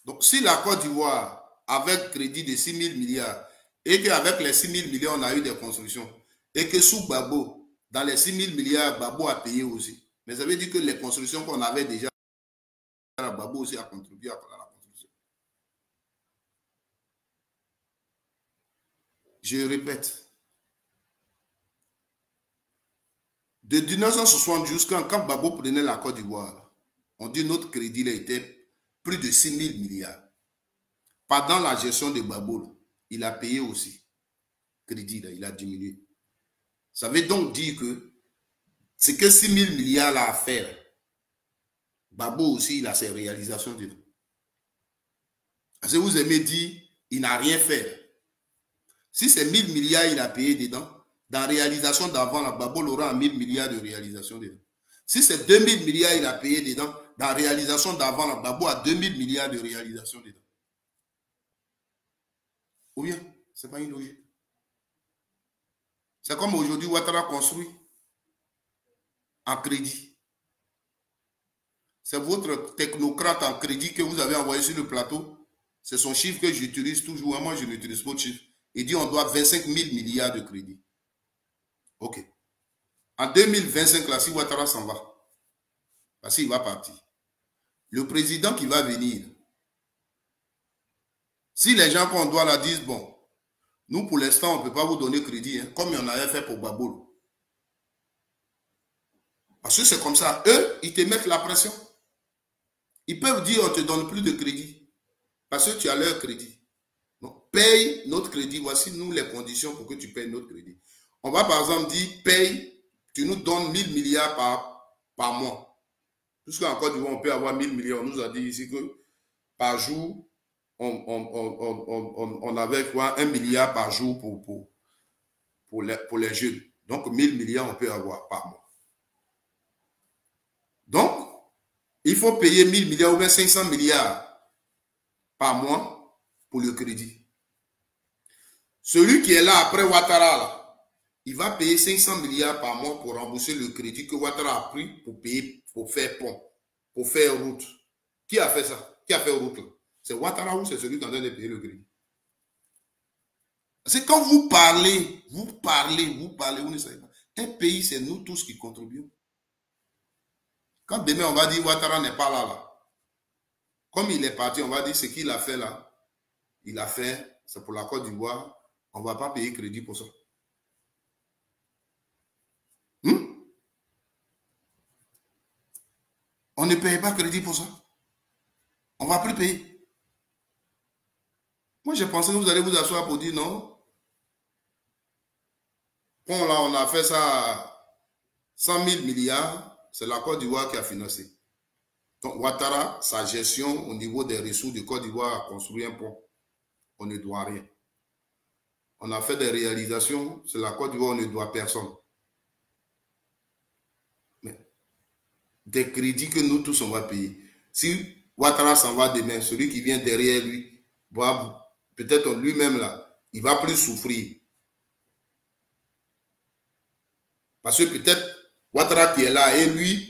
Donc si la Côte d'Ivoire, avec crédit de 6 000 milliards, et qu'avec les 6 000 milliards, on a eu des constructions, et que sous Gbagbo, dans les 6 000 milliards, Gbagbo a payé aussi. Mais ça veut dire que les constructions qu'on avait déjà, Gbagbo aussi a contribué à la construction. Je répète, de 1960 jusqu'à quand Gbagbo prenait la Côte d'Ivoire, on dit notre crédit là, était plus de 6 000 milliards. Pendant la gestion de Gbagbo, il a payé aussi. Crédit, là, il a diminué. Ça veut donc dire que c'est que 6 000 milliards là à faire. Gbagbo aussi, il a ses réalisations dedans. Parce que vous aimez dire, il n'a rien fait. Si c'est 1 000 milliards, il a payé dedans, dans la réalisation d'avant, Gbagbo aura 1 000 milliards de réalisation dedans. Si c'est 2 000 milliards, il a payé dedans, dans la réalisation d'avant, Gbagbo a 2 000 milliards de réalisation dedans. Ou bien, ce n'est pas une logique. C'est comme aujourd'hui, Ouattara construit en crédit. C'est votre technocrate en crédit que vous avez envoyé sur le plateau. C'est son chiffre que j'utilise toujours. Moi, je n'utilise pas de chiffre. Il dit on doit 25 000 milliards de crédit. OK. En 2025, là, si Ouattara s'en va, parce qu'il va partir, le président qui va venir, si les gens qu'on doit la disent, bon, nous pour l'instant, on ne peut pas vous donner crédit, hein, comme il en avait fait pour Gbagbo. Parce que c'est comme ça. Eux, ils te mettent la pression. Ils peuvent dire on ne te donne plus de crédit. Parce que tu as leur crédit. Donc, paye notre crédit. Voici nous les conditions pour que tu payes notre crédit. On va par exemple dire, paye, tu nous donnes 1 000 milliards par mois. Puisqu'en Côte d'Ivoire, on peut avoir 1 000 milliards. On nous a dit ici que par jour, on avait quoi, 1 milliard par jour pour les jeunes. Donc, 1 000 milliards, on peut avoir par mois. Donc, il faut payer 1 000 milliards ou bien 500 milliards par mois pour le crédit. Celui qui est là après Ouattara, là, il va payer 500 milliards par mois pour rembourser le crédit que Ouattara a pris pour payer, pour faire pont, pour faire route. Qui a fait ça? Qui a fait route? C'est Ouattara ou c'est celui qui est en train de payer le crédit? C'est quand vous parlez, vous ne savez pas. Un pays, c'est nous tous qui contribuons. Quand demain, on va dire Ouattara n'est pas là. Comme il est parti, on va dire ce qu'il a fait là. Il a fait, c'est pour la Côte d'Ivoire. On ne va pas payer crédit pour ça. On ne paye pas crédit pour ça. On ne va plus payer. Moi, j'ai pensé que vous allez vous asseoir pour dire non. Bon, là, on a fait ça à 100 000 milliards. C'est la Côte d'Ivoire qui a financé. Donc, Ouattara, sa gestion au niveau des ressources de Côte d'Ivoire a construit un pont. On ne doit rien. On a fait des réalisations. C'est la Côte d'Ivoire, on ne doit personne. Mais des crédits que nous tous, on va payer. Si Ouattara s'en va demain, celui qui vient derrière lui, peut-être lui-même là, il va plus souffrir. Parce que peut-être Ouattara qui est là et lui,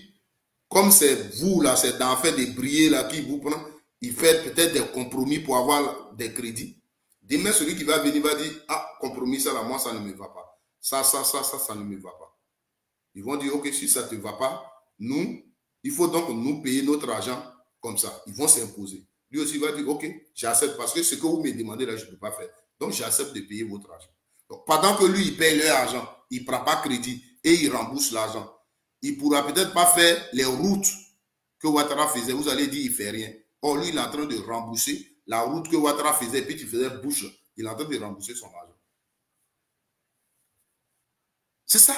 comme c'est vous là, c'est d'en faire des brillés là qui vous prend, il fait peut-être des compromis pour avoir des crédits. Demain, celui qui va venir va dire, ah, compromis ça là, moi ça ne me va pas. Ça ne me va pas. Ils vont dire, ok, si ça ne te va pas, nous, il faut donc nous payer notre argent comme ça. Ils vont s'imposer. Lui aussi va dire, ok, j'accepte parce que ce que vous me demandez là, je ne peux pas faire. Donc, j'accepte de payer votre argent. Donc, pendant que lui, il paye leur argent, il ne prend pas crédit et il rembourse l'argent. Il ne pourra peut-être pas faire les routes que Ouattara faisait. Vous allez dire, il ne fait rien. Or, lui, il est en train de rembourser la route que Ouattara faisait et puis tu faisais bouche. Il est en train de rembourser son argent. C'est ça,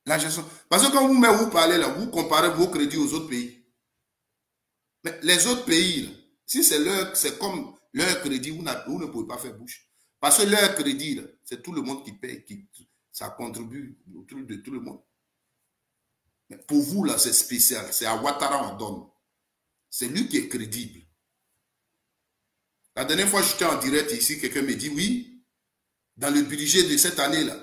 la gestion. Parce que quand vous parlez là, vous comparez vos crédits aux autres pays. Mais les autres pays, là, si c'est comme leur crédit, vous ne pouvez pas faire bouche. Parce que leur crédit, c'est tout le monde qui paye, ça contribue au truc de tout le monde. Mais pour vous, là, c'est spécial. C'est à Ouattara on donne. C'est lui qui est crédible. La dernière fois, j'étais en direct ici, quelqu'un me dit, oui, dans le budget de cette année-là,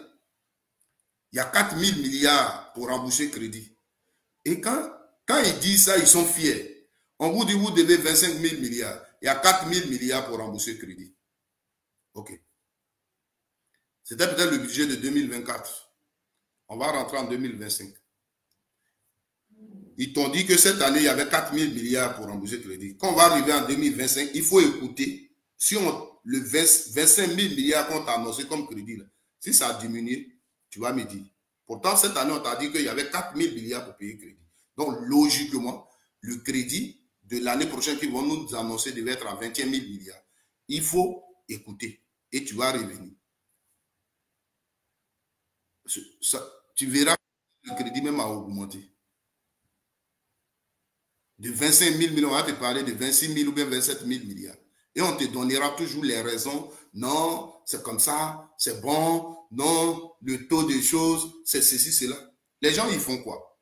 il y a 4 000 milliards pour rembourser crédit. Et quand ils disent ça, ils sont fiers. On vous dit, vous devez 25 000 milliards. Il y a 4 000 milliards pour rembourser crédit. OK. C'était peut-être le budget de 2024. On va rentrer en 2025. Ils t'ont dit que cette année, il y avait 4 000 milliards pour rembourser crédit. Quand on va arriver en 2025, il faut écouter. Si le 25 000 milliards qu'on t'a annoncé comme crédit, là, si ça diminue, tu vas me dire. Pourtant, cette année, on t'a dit qu'il y avait 4 000 milliards pour payer crédit. Donc, logiquement, le crédit de l'année prochaine qu'ils vont nous annoncer devait être à 21 000 milliards. Il faut écouter et tu vas revenir. Ça, tu verras que le crédit même a augmenté. De 25 000 millions, on va te parler de 26 000 ou bien 27 000 milliards. Et on te donnera toujours les raisons. Non, c'est comme ça, c'est bon. Non, le taux des choses, c'est ceci, cela. Les gens, ils font quoi?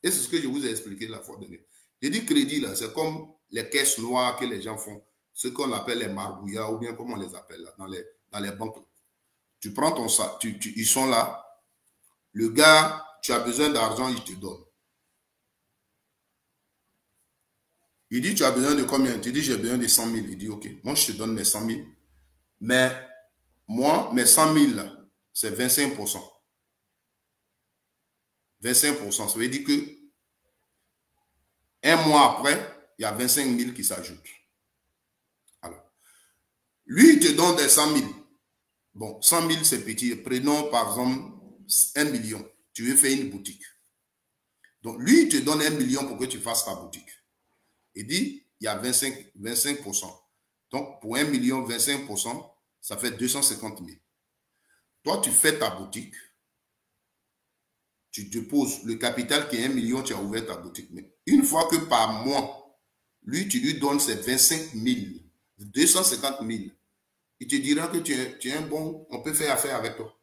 Et c'est ce que je vous ai expliqué la fois dernière. J'ai dit crédit, là, c'est comme les caisses noires que les gens font. Ce qu'on appelle les marbouillards, ou bien comment on les appelle là, dans les banques. Tu prends ton sac, ils sont là. Le gars, tu as besoin d'argent, il te donne. Il dit, tu as besoin de combien? Tu dis, j'ai besoin de 100 000. Il dit, ok, moi, je te donne mes 100 000. Mais moi, mes 100 000, c'est 25%. 25%, ça veut dire que un mois après, il y a 25 000 qui s'ajoutent. Alors, lui, il te donne des 100 000. Bon, 100 000, c'est petit. Prenons, par exemple, 1 million. Tu veux faire une boutique. Donc, lui, il te donne 1 million pour que tu fasses ta boutique. Il dit, il y a 25%. Donc, pour 1 million, 25%, ça fait 250 000. Toi, tu fais ta boutique. Tu déposes le capital qui est 1 million, tu as ouvert ta boutique. Mais une fois que par mois, lui, tu lui donnes ces 25 000, 250 000, il te dira que tu es un bon, on peut faire affaire avec toi.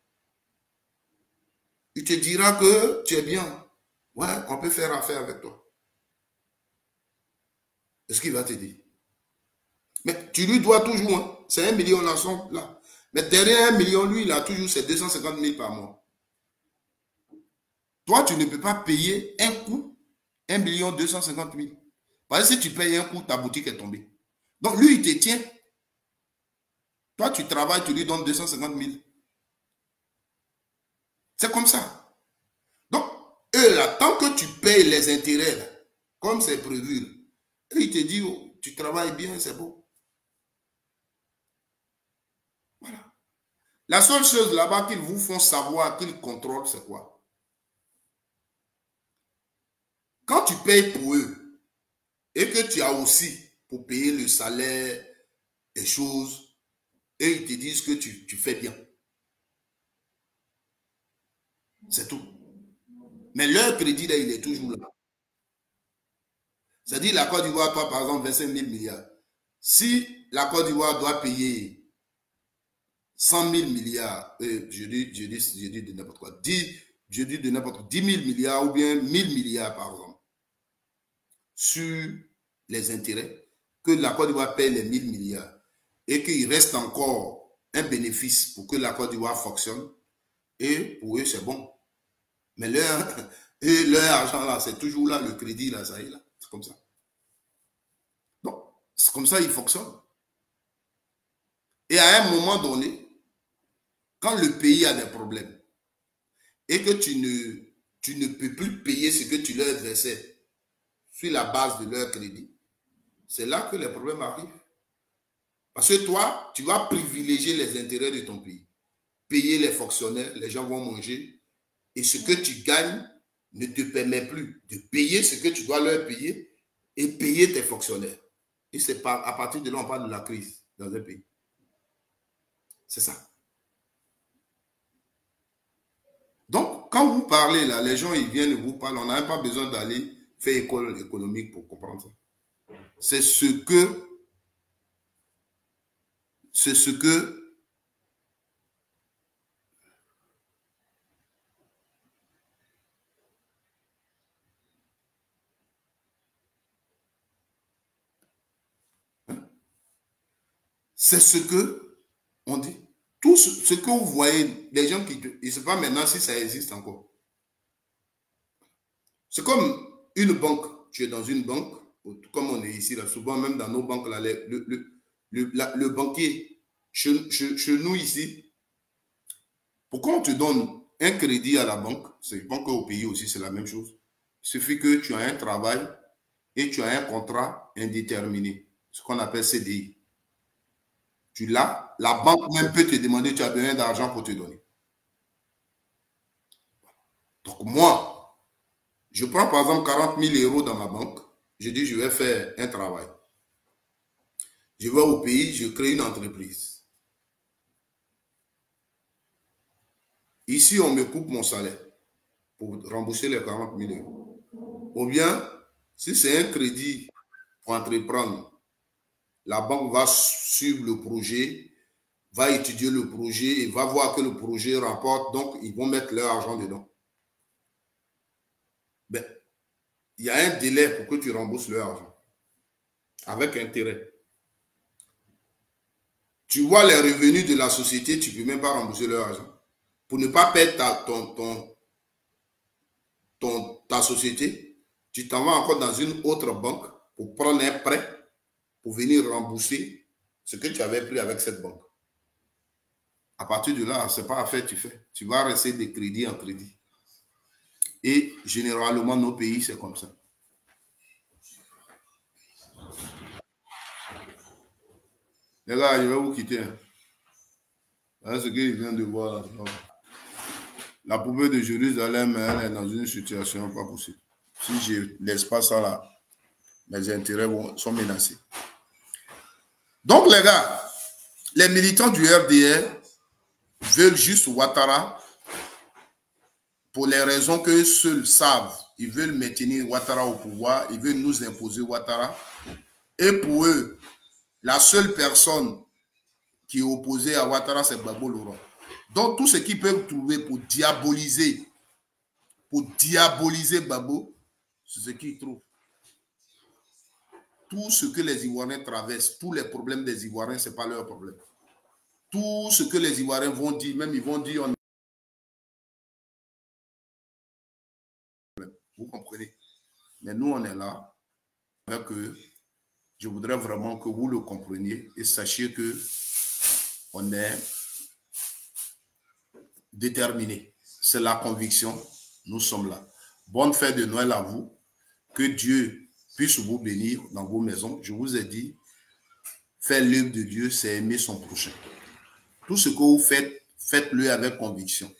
Il te dira que tu es bien. Ouais, on peut faire affaire avec toi. C'est ce qu'il va te dire. Mais tu lui dois toujours, hein, c'est 1 million là. Mais derrière 1 million, lui, il a toujours ses 250 000 par mois. Toi, tu ne peux pas payer un coup 1 250 000. Parce que si tu payes un coup, ta boutique est tombée. Donc, lui, il te tient. Toi, tu travailles, tu lui donnes 250 000. C'est comme ça. Donc, eux, là, tant que tu payes les intérêts, là, comme c'est prévu, là, il te dit, oh, tu travailles bien, c'est beau. Voilà. La seule chose là-bas qu'ils vous font savoir, qu'ils contrôlent, c'est quoi? Quand tu payes pour eux, et que tu as aussi pour payer le salaire, les choses, et ils te disent que tu fais bien. C'est tout. Mais leur crédit, là, il est toujours là. C'est-à-dire la Côte d'Ivoire, toi, par exemple, 25 000 milliards. Si la Côte d'Ivoire doit payer 100 000 milliards, je dis de n'importe quoi, je dis de n'importe quoi, 10 000 milliards ou bien 1000 milliards, par exemple, sur les intérêts, que la Côte d'Ivoire paye les 1000 milliards et qu'il reste encore un bénéfice pour que la Côte d'Ivoire fonctionne, et pour eux, c'est bon. Mais leur argent, là, c'est toujours là, le crédit, là, ça y est, là. C'est comme ça. Donc, c'est comme ça, il fonctionne. Et à un moment donné, quand le pays a des problèmes et que tu ne peux plus payer ce que tu leur versais sur la base de leur crédit, c'est là que les problèmes arrivent. Parce que toi, tu vas privilégier les intérêts de ton pays. Payer les fonctionnaires, les gens vont manger, et ce que tu gagnes ne te permet plus de payer ce que tu dois leur payer et payer tes fonctionnaires. Et c'est à partir de là, on parle de la crise dans un pays. C'est ça. Donc, quand vous parlez là, les gens, ils viennent et vous parlent, on n'a même pas besoin d'aller faire école économique pour comprendre ça. C'est ce que c'est ce que on dit. Tout ce que vous voyez, les gens qui... Je ne sais pas maintenant si ça existe encore. C'est comme une banque. Tu es dans une banque, comme on est ici, là, souvent même dans nos banques, là, le banquier, chez nous ici, pourquoi on te donne un crédit à la banque? C'est bon qu'au pays aussi, c'est la même chose. Il suffit que tu as un travail et tu as un contrat indéterminé, ce qu'on appelle CDI. Tu l'as, la banque même peut te demander, tu as besoin d'argent pour te donner. Donc moi, je prends par exemple 40 000 euros dans ma banque, je dis je vais faire un travail. Je vais au pays, je crée une entreprise. Ici, on me coupe mon salaire pour rembourser les 40 000 euros. Ou bien, si c'est un crédit pour entreprendre, la banque va suivre le projet, va étudier le projet et va voir que le projet rapporte, donc ils vont mettre leur argent dedans. Ben, il y a un délai pour que tu rembourses leur argent, avec intérêt. Tu vois les revenus de la société, tu ne peux même pas rembourser leur argent. Pour ne pas perdre ta société, tu t'en vas encore dans une autre banque pour prendre un prêt pour venir rembourser ce que tu avais pris avec cette banque. À partir de là, ce n'est pas à faire, tu fais. Tu vas rester de crédit en crédit. Et généralement, nos pays, c'est comme ça. Les gars, je vais vous quitter. Voilà ce qu'il vient de voir là. La poupée de Jérusalem, elle est dans une situation pas possible. Si je ne laisse pas ça là, mes intérêts sont menacés. Donc, les gars, les militants du RDR veulent juste Ouattara pour les raisons que seuls savent. Ils veulent maintenir Ouattara au pouvoir, ils veulent nous imposer Ouattara. Et pour eux, la seule personne qui est opposée à Ouattara, c'est Gbagbo Laurent. Donc, tout ce qu'ils peuvent trouver pour diaboliser Gbagbo, c'est ce qu'ils trouvent. Tout ce que les Ivoiriens traversent, tous les problèmes des Ivoiriens, ce n'est pas leur problème. Tout ce que les Ivoiriens vont dire, même ils vont dire... Vous comprenez? Mais nous, on est là. Que je voudrais vraiment que vous le compreniez et sachiez que on est déterminé. C'est la conviction. Nous sommes là. Bonne fête de Noël à vous. Que Dieu puisse vous bénir dans vos maisons. Je vous ai dit, faire l'œuvre de Dieu, c'est aimer son prochain. Tout ce que vous faites, faites-le avec conviction.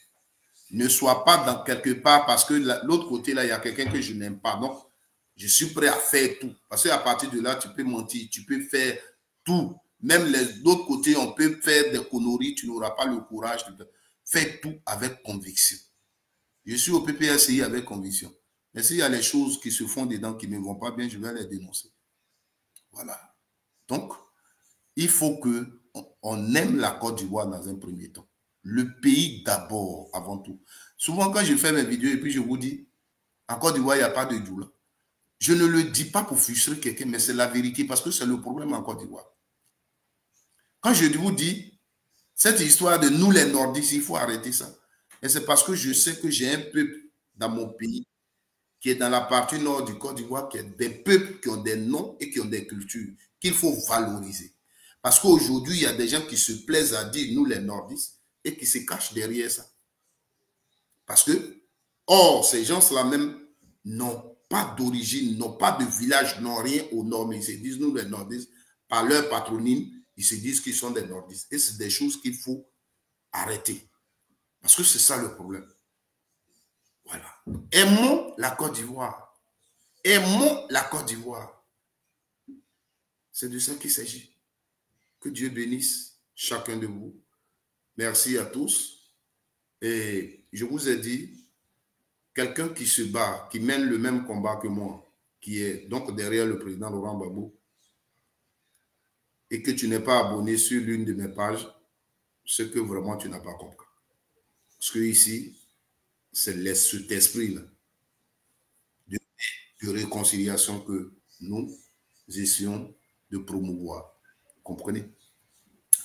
Ne sois pas dans quelque part parce que l'autre côté, là, il y a quelqu'un que je n'aime pas. Donc, Je suis prêt à faire tout. Parce qu'à partir de là, tu peux mentir, tu peux faire tout. Même l'autre côté, on peut faire des conneries, tu n'auras pas le courage de faire tout avec conviction. Je suis au PPRCI avec conviction. Mais s'il y a les choses qui se font dedans qui ne vont pas bien, je vais les dénoncer. Voilà. Donc, il faut qu'on aime la Côte d'Ivoire dans un premier temps. Le pays d'abord, avant tout. Souvent, quand je fais mes vidéos et puis je vous dis, en Côte d'Ivoire, il n'y a pas de doula. Je ne le dis pas pour frustrer quelqu'un, mais c'est la vérité parce que c'est le problème en Côte d'Ivoire. Quand je vous dis, cette histoire de nous les nordistes, il faut arrêter ça. Et c'est parce que je sais que j'ai un peuple dans mon pays qui est dans la partie nord du Côte d'Ivoire, qui est des peuples qui ont des noms et qui ont des cultures qu'il faut valoriser. Parce qu'aujourd'hui, il y a des gens qui se plaisent à dire nous les nordistes et qui se cachent derrière ça. Parce que, or, ces gens-là même n'ont pas d'origine, n'ont pas de village, n'ont rien au nord, mais ils se disent nous les nordistes, par leur patronyme, ils se disent qu'ils sont des nordistes. Et c'est des choses qu'il faut arrêter. Parce que c'est ça le problème. Voilà. Aimons la Côte d'Ivoire. Aimons la Côte d'Ivoire. C'est de ça qu'il s'agit. Que Dieu bénisse chacun de vous. Merci à tous. Et je vous ai dit, quelqu'un qui se bat, qui mène le même combat que moi, qui est donc derrière le président Laurent Gbagbo, et que tu n'es pas abonné sur l'une de mes pages, c'est que vraiment tu n'as pas compris. Parce que ici, c'est cet esprit-là de réconciliation que nous essayons de promouvoir. Vous comprenez?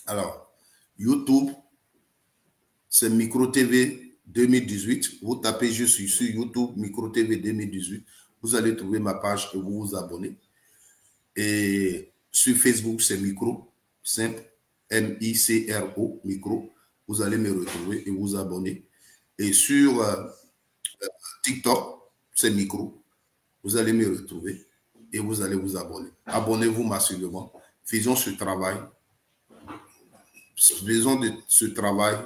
Alors, YouTube, c'est Micro TV 2018. Vous tapez juste sur YouTube, Micro TV 2018. Vous allez trouver ma page et vous vous abonnez. Et sur Facebook, c'est Micro, simple, M-I-C-R-O, Micro. Vous allez me retrouver et vous abonner. Et sur TikTok, c'est Micro. Vous allez me retrouver et vous allez vous abonner. Abonnez-vous massivement. Faisons ce travail. Faisons de ce travail.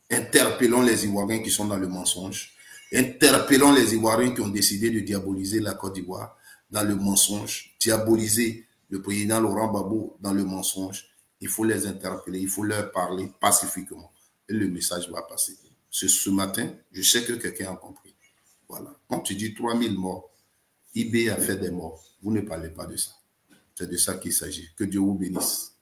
Interpellons les Ivoiriens qui sont dans le mensonge. Interpellons les Ivoiriens qui ont décidé de diaboliser la Côte d'Ivoire dans le mensonge. Diaboliser le président Laurent Gbagbo dans le mensonge. Il faut les interpeller. Il faut leur parler pacifiquement. Et le message va passer. Ce matin, je sais que quelqu'un a compris. Voilà. Quand tu dis 3000 morts, IB a fait des morts. Vous ne parlez pas de ça. C'est de ça qu'il s'agit. Que Dieu vous bénisse.